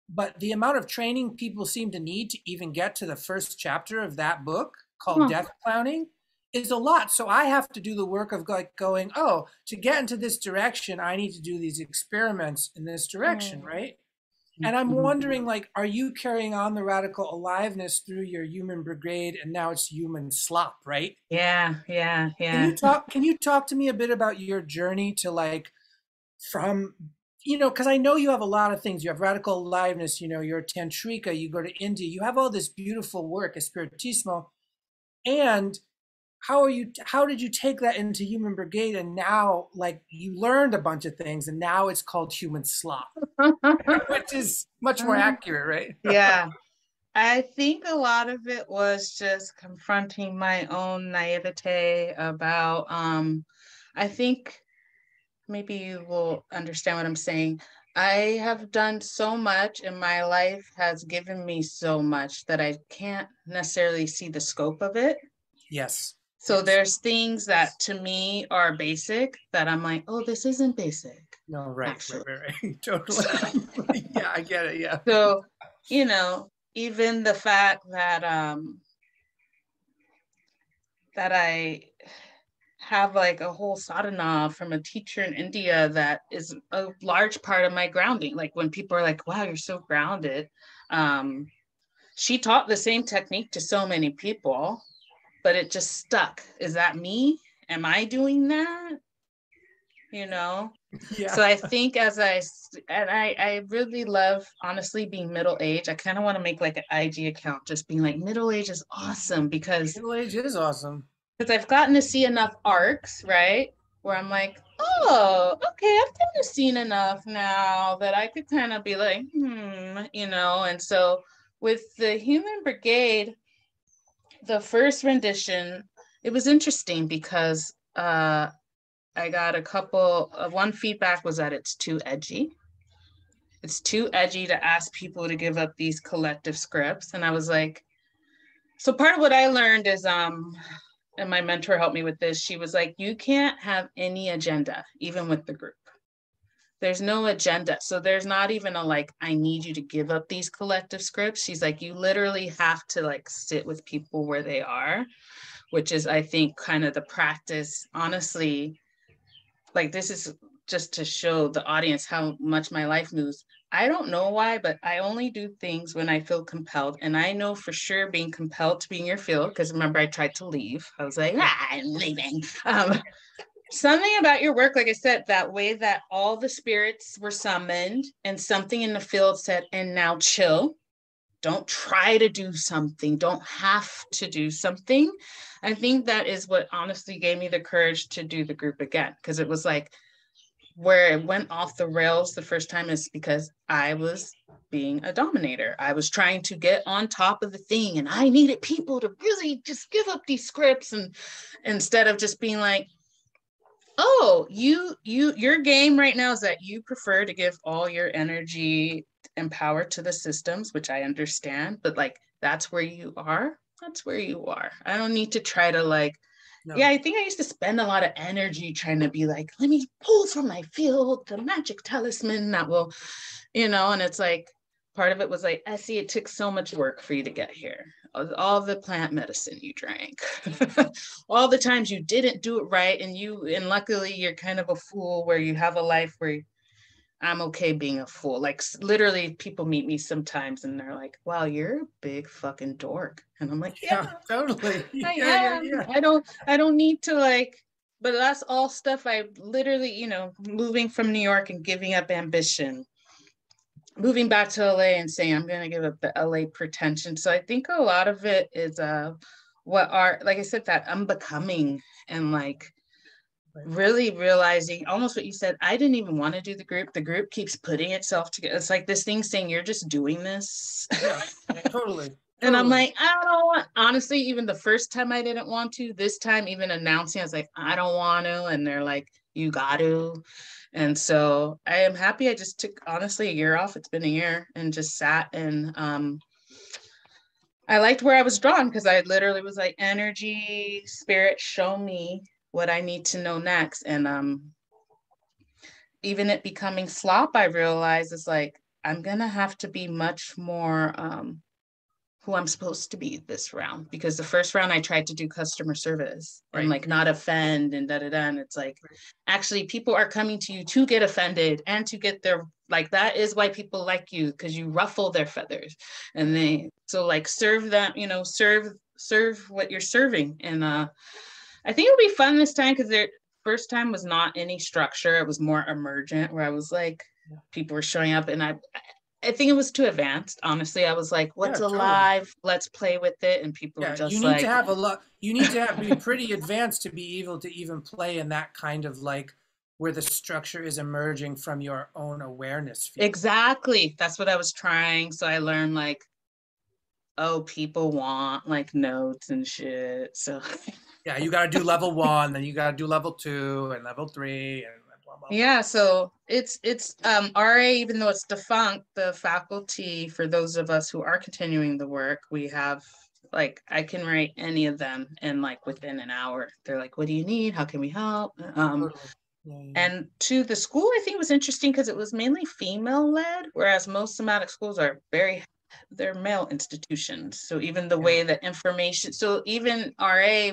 But the amount of training people seem to need to even get to the first chapter of that book called Huh. Death Clowning is a lot. So I have to do the work of like going, oh, to get into this direction, I need to do these experiments in this direction, Mm. right? And I'm Mhm. wondering, like, are you carrying on the radical aliveness through your human brigade, and now it's human slop, right? Yeah, yeah, Can yeah. you talk? Can you talk to me a bit about your journey to like from because I know you have a lot of things. You have radical aliveness, you're a tantrika, you go to India, you have all this beautiful work, espiritismo. And how did you take that into human brigade, and now like you learned a bunch of things and now it's called human slop, which is much more accurate, right? Yeah. I think a lot of it was just confronting my own naivete about I think maybe you will understand what I'm saying. I have done so much and my life has given me so much that I can't necessarily see the scope of it. Yes. So Yes. there's things that to me are basic that I'm like, oh, this isn't basic, No, right, right, actually. right, right. Totally. Yeah, I get it. Yeah. So, even the fact that I have like a whole sadhana from a teacher in India that is a large part of my grounding. Like when people are like, wow, you're so grounded. Um, she taught the same technique to so many people, but it just stuck. Is that me? Am I doing that? You know? Yeah. So I think I really love honestly being middle age. I kind of want to make like an IG account, just being like middle age is awesome because Middle age is awesome. I've gotten to see enough arcs, right? Where I'm like, oh, okay, I've kind of seen enough now that I could kind of be like, And so with the Human Brigade, the first rendition, it was interesting because I got a couple of one feedback was that it's too edgy. It's too edgy to ask people to give up these collective scripts. And I was like, so part of what I learned is and my mentor helped me with this. She was like, you can't have any agenda, even with the group. There's no agenda. So there's not even a like, I need you to give up these collective scripts. She's like, you literally have to like sit with people where they are, which is, I think, kind of the practice. Honestly, like this is just to show the audience how much my life moves. I don't know why, but I only do things when I feel compelled. And I know for sure being compelled to be in your field, because remember, I tried to leave. I was like, I'm leaving. Something about your work, like I said, that way that all the spirits were summoned and something in the field said, and now chill. Don't try to do something. Don't have to do something. I think that is what honestly gave me the courage to do the group again, because it was like, where it went off the rails the first time is because I was being a dominator. I was trying to get on top of the thing and I needed people to really just give up these scripts and instead of just being like, oh, your game right now is that you prefer to give all your energy and power to the systems, which I understand, but like that's where you are. That's where you are. I don't need to try to like yeah, No. I think I used to spend a lot of energy trying to be like, let me pull from my field the magic talisman that will, and it's like, part of it was like, I see it took so much work for you to get here. All the plant medicine you drank, all the times you didn't do it right. And luckily you're kind of a fool where you have a life where I'm okay being a fool. Like literally people meet me sometimes and they're like, wow, you're a big fucking dork. And I'm like, yeah, totally. I am. I don't need to like, but that's all stuff I literally, you know, moving from New York and giving up ambition, moving back to LA and saying I'm going to give up the LA pretension. So I think a lot of it is what are, like I said, that unbecoming and like really realizing almost what you said. I didn't even want to do the group keeps putting itself together. It's like this thing saying you're just doing this. Yeah, totally. And I'm like, I don't want, honestly, even the first time I didn't want to, this time even announcing, I was like, I don't want to. And they're like, you got to. And so I am happy. I just took honestly a year off. It's been a year and just sat and I liked where I was drawn because I literally was like, energy, spirit, show me what I need to know next. And even it becoming slop, I realized is like, I'm going to have to be much more who I'm supposed to be this round, because the first round I tried to do customer service and like not offend and and it's like actually people are coming to you to get offended and to get their, like that is why people like you, because you ruffle their feathers and they so like serve them, you know, serve what you're serving. And I think it'll be fun this time because their first time was not any structure, it was more emergent where I was like people were showing up and I think it was too advanced. Honestly, I was like, "What's alive? Totally. Let's play with it." And people were just you need to have a lot. You need to be pretty advanced to be able to even play in that kind of like where the structure is emerging from your own awareness field. Exactly. That's what I was trying. So I learned like, oh, people want like notes and shit. So yeah, you got to do level 1, then you got to do level 2 and level 3 and. Yeah, so it's RA, even though it's defunct, the faculty, for those of us who are continuing the work, we have like I can write any of them in like within an hour. They're like, what do you need? How can we help? And to the school, I think it was interesting because it was mainly female led, whereas most somatic schools are they're male institutions. So even the way that information, so even RA,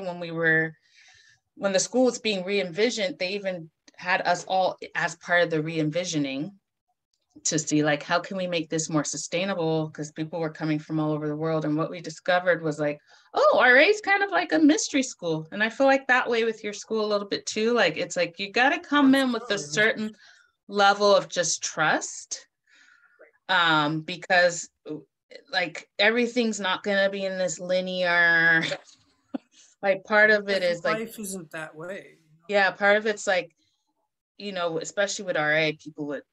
when the school was being re-envisioned, they even had us all as part of the re-envisioning to see like how can we make this more sustainable, because people were coming from all over the world. And what we discovered was like, oh, RA is kind of like a mystery school. And I feel like that way with your school a little bit too. Like it's like you got to come in with a certain level of just trust, because like everything's not going to be in this linear like part of it is like life isn't that way. Yeah, part of it's like, you know, especially with RA,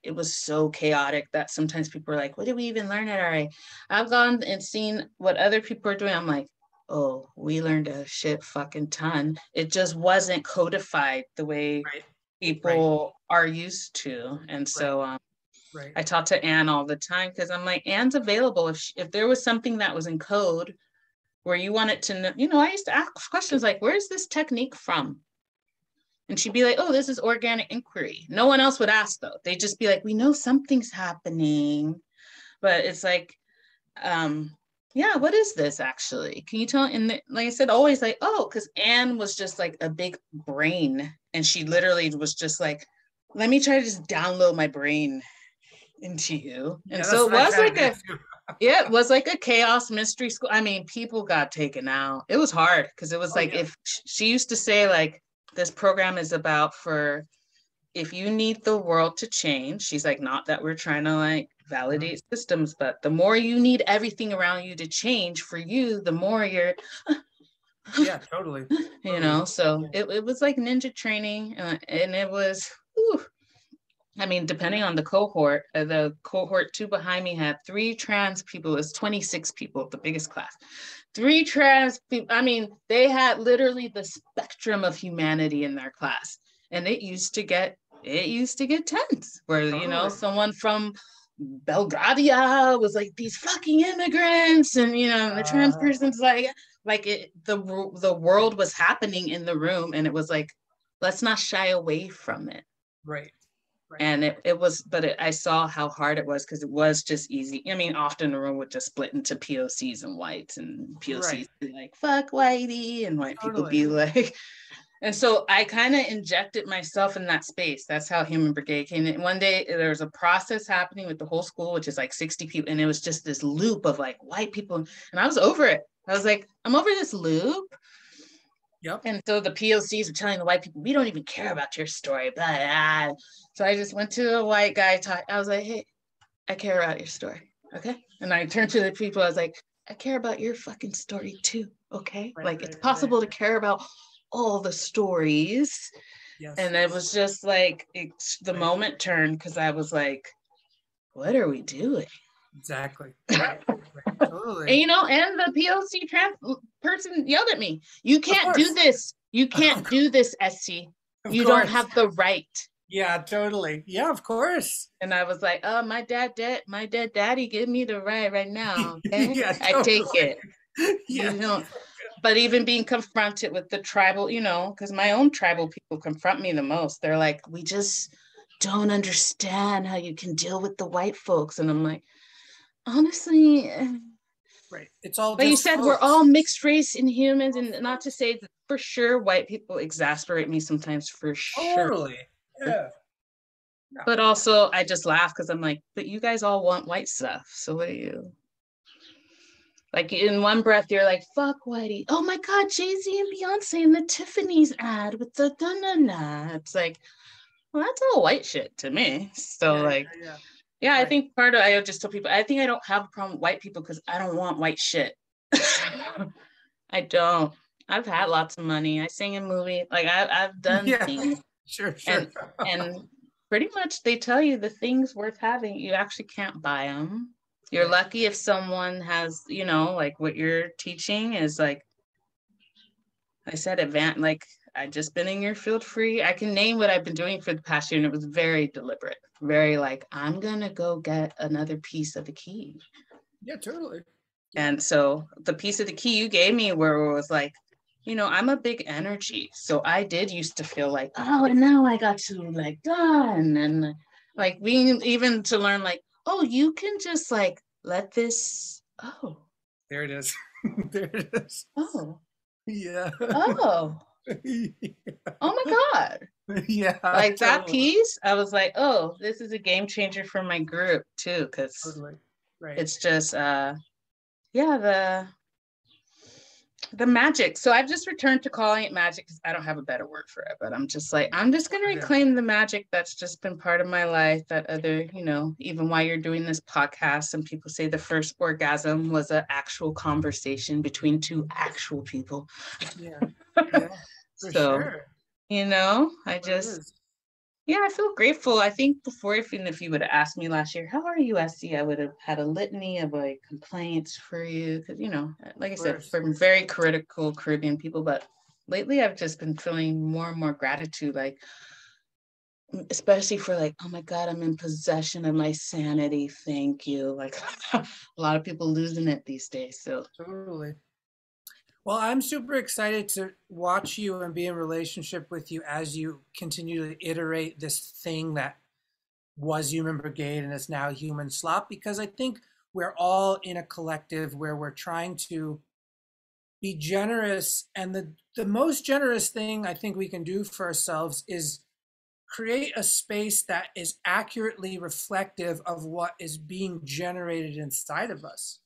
it was so chaotic that sometimes people are like, what did we even learn at RA? I've gone and seen what other people are doing. I'm like, oh, we learned a shit fucking ton. It just wasn't codified the way people are used to. And so I talk to Anne all the time because I'm like, Anne's available. If there was something that was in code where you wanted to know, you know, I used to ask questions like, where's this technique from? And she'd be like, oh, this is organic inquiry. No one else would ask though. They'd just be like, we know something's happening, but it's like, yeah, what is this actually? Can you tell? And like I said, always like, oh, because Anne was just like a big brain. And she literally was just like, let me try to just download my brain into you. And so it was like it was like a chaos mystery school. I mean, people got taken out. It was hard because it was if she used to say like, this program is about for if you need the world to change. She's like, not that we're trying to like validate systems, but the more you need everything around you to change for you, the more you're yeah, totally. You know, so it was like ninja training, and it was I mean, depending on the cohort 2 behind me had 3 trans people. It was 26 people, the biggest class. 3 trans people. I mean, they had literally the spectrum of humanity in their class. And it used to get tense where, you know, someone from Belgravia was like, these fucking immigrants. And, you know, the trans person's like the world was happening in the room. And it was like, let's not shy away from it. Right. Right. And it was, but I saw how hard it was because it was just easy. I mean, often the room would just split into POCs and whites, and POCs Right. be like, fuck whitey, and white people Totally. be like, and so I kind of injected myself in that space. That's how Human Brigade came in. One day there was a process happening with the whole school, which is like 60 people. And it was just this loop of like white people. And I was over it. I was like, I'm over this loop. Yep. And so the POCs are telling the white people, we don't even care about your story. Blah, blah. So I just went to a white guy. I was like, hey, I care about your story. Okay. And I turned to the people. I was like, I care about your fucking story too. Okay. Right, Like right, it's right, possible to right. care about all the stories. Yes. And it was just like the Right. moment turned because I was like, what are we doing? Exactly. Right. Right. And Totally. you know, and the POC trans person yelled at me, you Of can't do course. this. You Of, can't do this, SC. of You don't course. have the right. Yeah, totally. Yeah, of course. And I was like, oh, my dead daddy give me the right now. Okay. Yeah, I take totally. it. Yeah. You know, but even being confronted with the tribal, you know, because my own tribal people confront me the most. They're like, we just don't understand how you can deal with the white folks. And I'm like, honestly, Right. It's all but you just said we're folks. all mixed race and humans, and not to say that for sure white people exasperate me sometimes for sure. Totally. Yeah. Yeah. But also I just laugh because I'm like, but you guys all want white stuff. So what do you like in one breath you're like, fuck whitey. Oh my god, Jay-Z and Beyonce in the Tiffany's ad with the da-na-na. It's like, well, that's all white shit to me. So Yeah. Yeah. like, Yeah. yeah, I Right. think part of I just tell people I think I don't have a problem with white people because I don't want white shit. I don't. I've had lots of money. I sing in movie. Like I've done Yeah. things, Sure. Sure. and and pretty much they tell you the things worth having. You actually can't buy them. You're Right. lucky if someone has, you know, like what you're teaching is like I said, like I just been in your field free. I can name what I've been doing for the past year, and it was very deliberate, very like I'm gonna go get another piece of the key. Yeah. Totally. Yeah. And so the piece of the key you gave me where it was like, you know, I'm a big energy. So I did used to feel like, oh, and now I got to like done. And like being even to learn like, oh, you can just like let this, There it is. There it is. oh, Yeah. oh, oh my God. Yeah. Like that Totally. piece, I was like, oh, this is a game changer for my group too. Cause Totally. Right. it's just yeah, the magic. So I've just returned to calling it magic because I don't have a better word for it. But I'm just like, I'm just gonna Yeah. reclaim the magic that's just been part of my life. That other, you know, even while you're doing this podcast, some people say the first orgasm was an actual conversation between two actual people. Yeah. Yeah. For So, sure. you know, I What it just is. yeah, I feel grateful. I think before, even if you would have asked me last year, how are you, SC? I would have had a litany of like complaints for you. Cause you know, like I Of said, course. from very critical Caribbean people, but lately I've just been feeling more and more gratitude, like especially for like, oh my God, I'm in possession of my sanity. Thank you. Like a lot of people losing it these days. So Totally. Well, I'm super excited to watch you and be in relationship with you as you continue to iterate this thing that was Human Brigade and is now Human Slop, because I think we're all in a collective where we're trying to be generous. And the most generous thing I think we can do for ourselves is create a space that is accurately reflective of what is being generated inside of us.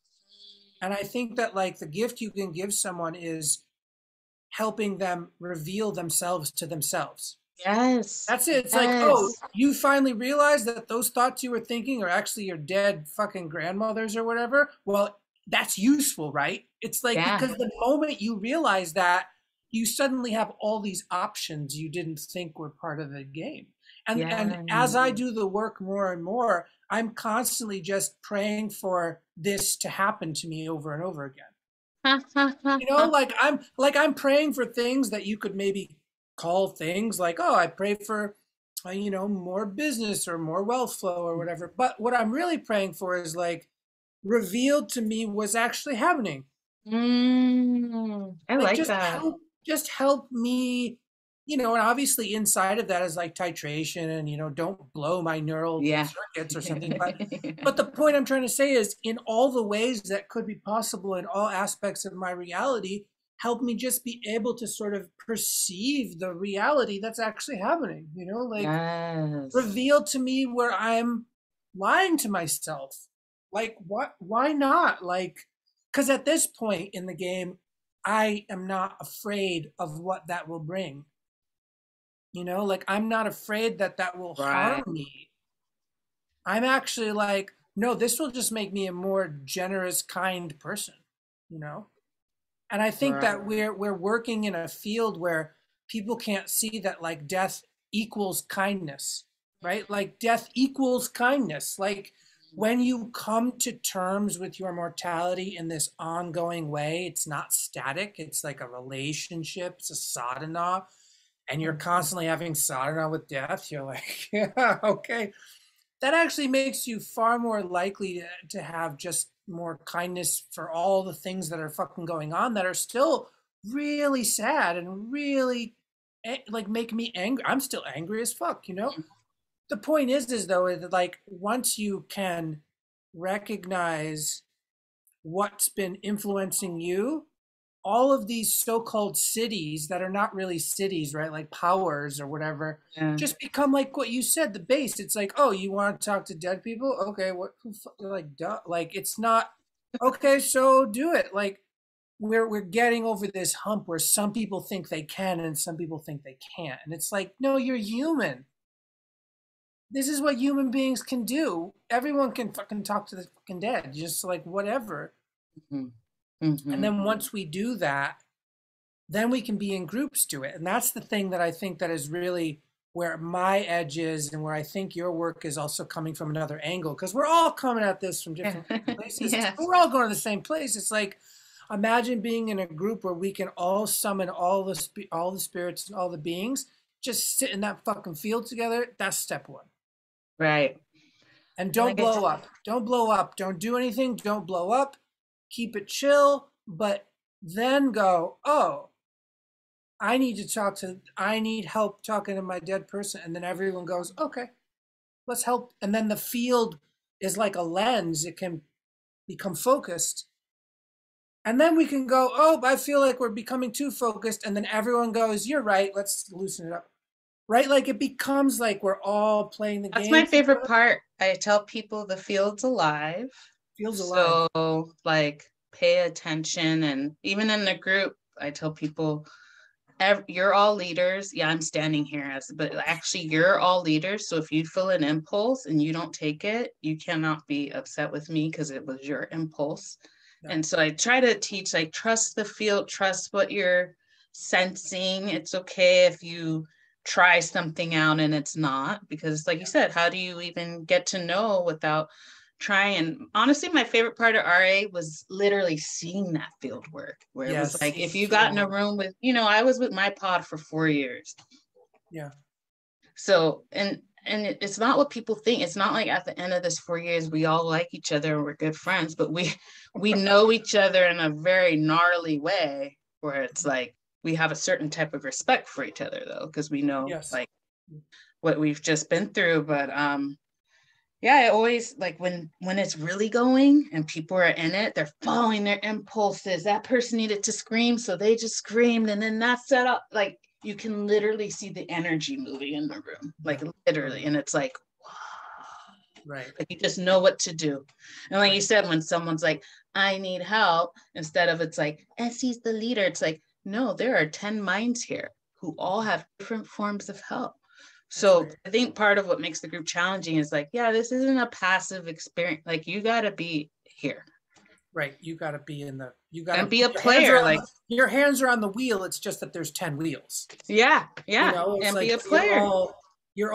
And I think that like the gift you can give someone is helping them reveal themselves to themselves. yes, That's it. It's like, oh, yes, you finally realized that those thoughts you were thinking are actually your dead fucking grandmothers or whatever. Well, that's useful, right? It's like yeah, because the moment you realize that, you suddenly have all these options you didn't think were part of the game. And yeah. as I do the work more and more, I'm constantly just praying for this to happen to me over and over again. Like I'm praying for things that you could maybe call things like, oh, I pray for more business or more wealth flow or whatever. But what I'm really praying for is like revealed to me what's actually happening. I Like like that. just help me you know, and obviously inside of that is like titration and, you know, don't blow my neural Yeah. circuits or something. But the point I'm trying to say is in all the ways that could be possible in all aspects of my reality, help me just be able to sort of perceive the reality that's actually happening, you know, like Yes. reveal to me where I'm lying to myself. Like what, why not? Like, because at this point in the game, I am not afraid of what that will bring. You know, like I'm not afraid that that will harm Right. me. I'm actually like, no, this will just make me a more generous, kind person, you know? And I think Right. that we're working in a field where people can't see that like death equals kindness, right? Like death equals kindness. Like when you come to terms with your mortality in this ongoing way, it's not static. It's like a relationship. It's a sadhana, and you're constantly having sadhana with death. You're like, yeah, okay, that actually makes you far more likely to have just more kindness for all the things that are fucking going on that are still really sad and really like make me angry. I'm still angry as fuck, you know? The point is though, is that like once you can recognize what's been influencing you, all of these so-called cities that are not really cities, right? Like powers or whatever, Yeah. just become like what you said, the base. It's like, oh, you want to talk to dead people? Okay, what? Like, duh. Like, it's not okay. So do it. Like, we're getting over this hump where some people think they can and some people think they can't, and it's like, no, you're human. This is what human beings can do. Everyone can fucking talk to the fucking dead, just like whatever. Mm-hmm. And Mm-hmm. then once we do that, then we can be in groups do it. And that's the thing that I think that is really where my edge is and where I think your work is also coming from another angle, because we're all coming at this from Yeah. different places, Yes. but we're all going to the same place. It's like imagine being in a group where we can all summon all the spirits and all the beings, just sit in that fucking field together. That's step one. Right. And And don't like I blow said, up. Don't blow up. Don't do anything. Don't blow up. Keep it chill, but then go, oh, I need help talking to my dead person. And then everyone goes, okay, let's help. And then the field is like a lens, it can become focused. And then we can go, oh, I feel like we're becoming too focused. And then everyone goes, you're right, let's loosen it up. Right? Like it becomes like we're all playing the that's game my favorite together. part. I tell people the field's alive. Feels alive. So, like, pay attention. And even in the group, I tell people, you're all leaders. Yeah, I'm standing here but actually, you're all leaders. So if you feel an impulse and you don't take it, you cannot be upset with me because it was your impulse. Yeah. And so I try to teach, like, trust the field, trust what you're sensing. It's okay if you try something out and it's not, because, like you said, how do you even get to know without trying? Honestly, my favorite part of RA was literally seeing that field work, where it was Yes, like, if seeing you field got in a work. room with, I was with my pod for 4 years. Yeah. So, and it's not what people think. It's not like at the end of this 4 years we all like each other and we're good friends, but we know each other in a very gnarly way, where it's like we have a certain type of respect for each other, though, because we know, Yes. like, what we've just been through. But yeah, I always like when it's really going and people are in it, they're following their impulses. That person needed to scream, so they just screamed, and then that set up, like, you can literally see the energy moving in the room, like, Yeah. literally, and it's like, Right. like, you just know what to do. And like you said, when someone's like, I need help, instead of it's like, Essie's the leader, it's like, no, there are 10 minds here who all have different forms of help. So Right. I think part of what makes the group challenging is like, yeah, this isn't a passive experience. Like, you got to be here Right. You got to be in the. You got and to. be a Your hands are player. on Like, the. Your hands are on the wheel. It's just that there's 10 wheels. yeah, You yeah, know, it's and be like a player. you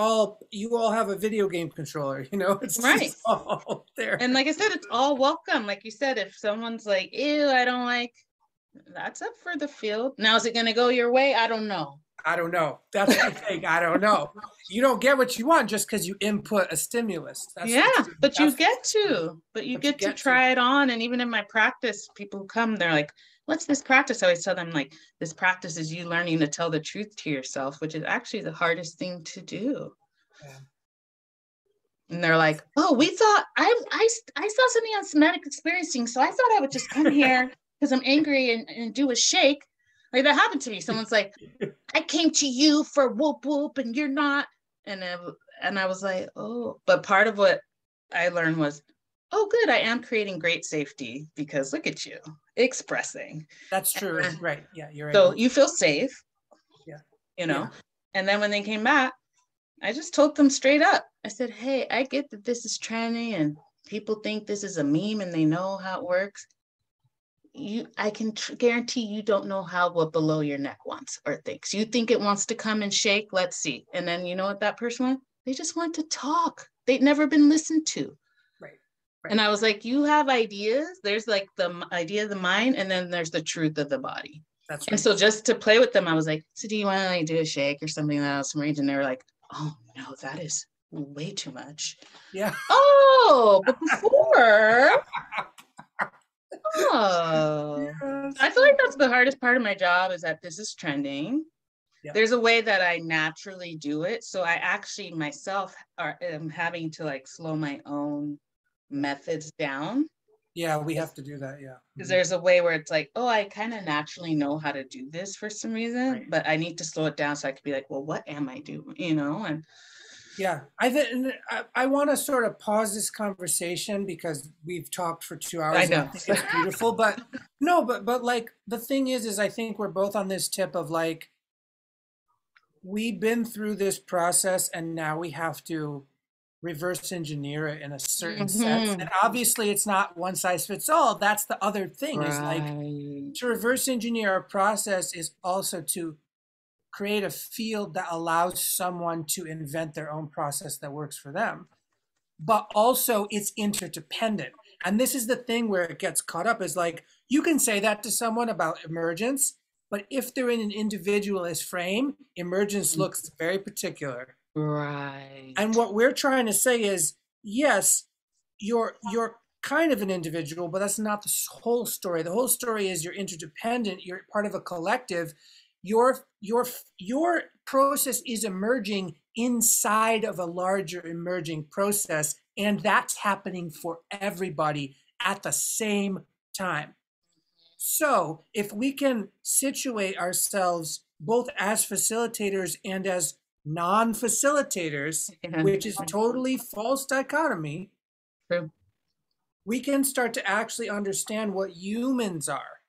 all have a video game controller. You know, it's Right. just all there. And like I said, it's all welcome. Like you said, if someone's like, ew, I don't like, that's up for the field. Now, is it going to go your way? I don't know. I don't know. That's the thing. I don't know. You don't get what you want just because you input a stimulus. That's Yeah, but you that's get to, but you what you get to get to. try it on. And even in my practice, people come, they're like, what's this practice? I always tell them, like, this practice is you learning to tell the truth to yourself, which is actually the hardest thing to do. Yeah. And they're like, oh, we thought I saw something on somatic experiencing, so I thought I would just come here because I'm angry and do a shake. Like that happened to me. Someone's like, I came to you for whoop whoop and you're not. And I was like, oh, but part of what I learned was, oh, good, I am creating great safety because look at you expressing. That's true. Right. Yeah, you're right. So you feel safe. Yeah. You know, and then when they came back, I just told them straight up. I said, hey, I get that this is trendy and people think this is a meme and they know how it works. I can guarantee you don't know how what below your neck wants or thinks. You think it wants to come and shake? Let's see. And then you know what that person wants? They just want to talk. They'd never been listened to. Right. And I was like, you have ideas. There's like the idea of the mind, and then there's the truth of the body. That's right. And so just to play with them, I was like, so do you want to like do a shake or something that was some range? And they were like, oh no, that is way too much. Yeah. Oh, but before. Oh, yes. I feel like that's the hardest part of my job is that this is trending. Yeah. There's a way that I naturally do it. So I actually myself am having to like slow my own methods down. Yeah, we have to do that. Yeah. Because there's a way where it's like, oh, I kind of naturally know how to do this for some reason, right. But I need to slow it down so I could be like, well, what am I doing? You know, and yeah, I want to sort of pause this conversation because we've talked for 2 hours. I know. And I think it's beautiful, but no, but like the thing is I think we're both on this tip of like, we've been through this process and now we have to reverse engineer it in a certain sense. And obviously it's not one size fits all. That's the other thing is like to reverse engineer a process is also to create a field that allows someone to invent their own process that works for them. But also it's interdependent. And this is the thing where it gets caught up is like, you can say that to someone about emergence, but if they're in an individualist frame, emergence looks very particular. Right. And what we're trying to say is, yes, you're kind of an individual, but that's not the whole story. The whole story is you're interdependent. You're part of a collective. Your process is emerging inside of a larger emerging process, and that's happening for everybody at the same time. So if we can situate ourselves both as facilitators and as non-facilitators, which is totally false dichotomy, true, we can start to actually understand what humans are.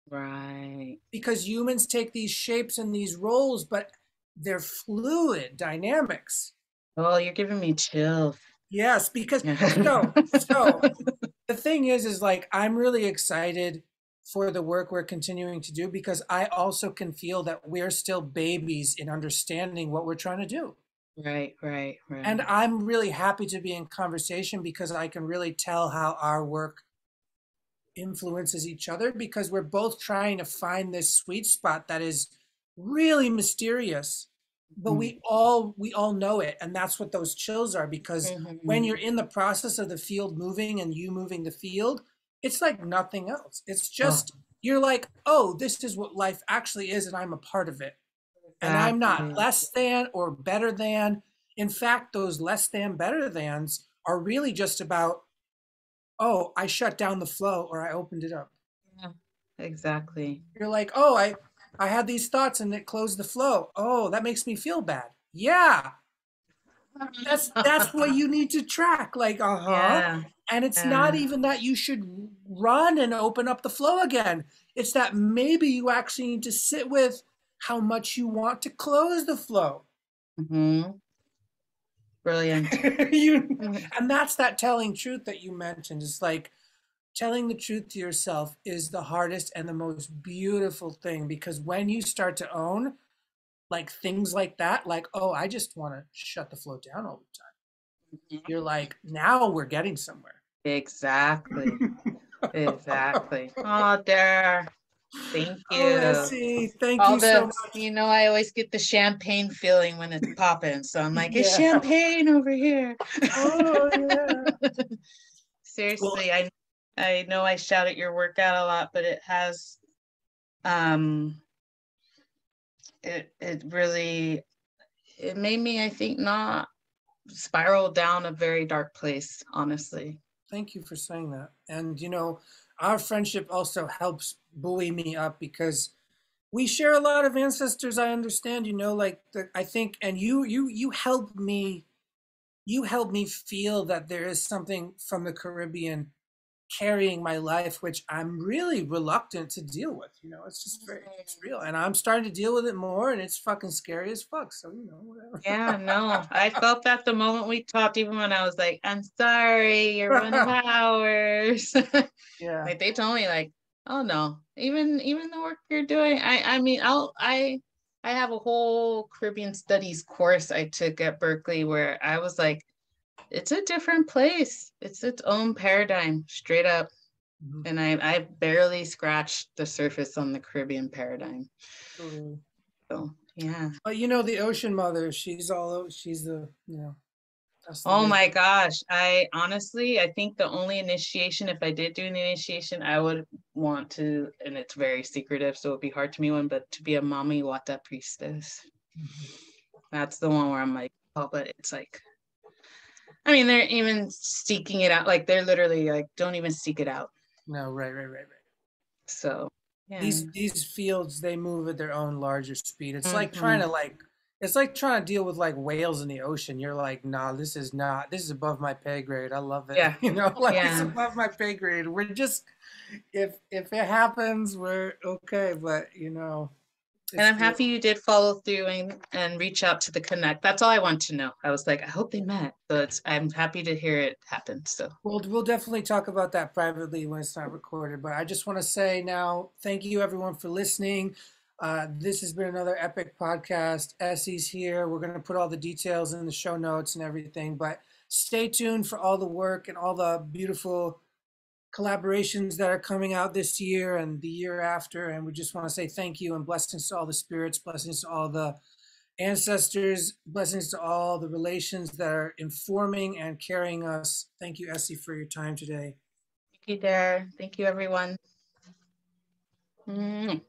Right. Because humans take these shapes and these roles, but they're fluid dynamics. Oh, you're giving me chills. Yes, because so the thing is like, I'm really excited for the work we're continuing to do because I also can feel that we're still babies in understanding what we're trying to do. Right. And I'm really happy to be in conversation because I can really tell how our work influences each other because we're both trying to find this sweet spot that is really mysterious, but we all know it. And that's what those chills are, because when you're in the process of the field moving and you moving the field, it's like nothing else. It's just, you're like, oh, this is what life actually is. And I'm a part of it. And I'm not less than or better than. In fact, those less than, better thans are really just about, oh, I shut down the flow or I opened it up. Yeah, exactly. You're like, oh, I had these thoughts and it closed the flow. Oh, that makes me feel bad. Yeah. That's what you need to track. Like, Yeah. And it's not even that you should run and open up the flow again. It's that maybe you actually need to sit with how much you want to close the flow. Brilliant. And that's that telling truth that you mentioned. It's like telling the truth to yourself is the hardest and the most beautiful thing, because when you start to own like things like that, like, oh, I just want to shut the flow down all the time. You're like, now we're getting somewhere. Exactly. Exactly. Oh, Dara. Thank you. Oh, Essie, thank you so much. You know, I always get the champagne feeling when it's popping. So I'm like, it's champagne over here. Oh, yeah. Seriously, I know I shout at your workout a lot, but it has It really, it made me, I think, not spiral down a very dark place, honestly. Thank you for saying that. And our friendship also helps buoy me up because we share a lot of ancestors. I understand, like I think, and you help me feel that there is something from the Caribbean carrying my life, which I'm really reluctant to deal with. It's just it's real, and I'm starting to deal with it more, and it's fucking scary as fuck. So whatever. Yeah, no, I felt that the moment we talked, even when I was like, I'm sorry, you're running hours. Yeah. Like they told me like, oh no, even the work you're doing, I mean, I have a whole Caribbean studies course I took at Berkeley where I was like, it's a different place. It's its own paradigm, straight up. Mhm. And I barely scratched the surface on the Caribbean paradigm. Totally. So yeah. But the ocean mother, she's the, that's the Oh big. my gosh. I honestly, I think the only initiation, if I did do an initiation, I would want to, and it's very secretive, so it'd be hard to me one, but to be a Mami Wata priestess. Mhm. That's the one where I'm like, oh, but it's like, I mean, they're even seeking it out. Like they're literally like, don't even seek it out. No, right. So yeah. These fields, they move at their own larger speed. It's like trying Mhm. to it's like trying to deal with like whales in the ocean. You're like, nah, this is above my pay grade. I love it. Yeah. Like it's Yeah. above my pay grade. We're just, if it happens, we're okay. But And it's I'm real. happy you did follow through and reach out to the connect. That's all I want to know. I was like, I hope they met. So I'm happy to hear it happen. So We'll definitely talk about that privately when it's not recorded. But I just want to say now, thank you everyone for listening. This has been another epic podcast. Essie's here. We're going to put all the details in the show notes and everything. But stay tuned for all the work and all the beautiful collaborations that are coming out this year and the year after. And we just want to say thank you and blessings to all the spirits, blessings to all the ancestors, blessings to all the relations that are informing and carrying us. Thank you, Essie, for your time today. thank you, Dare. Thank you, everyone. Mm.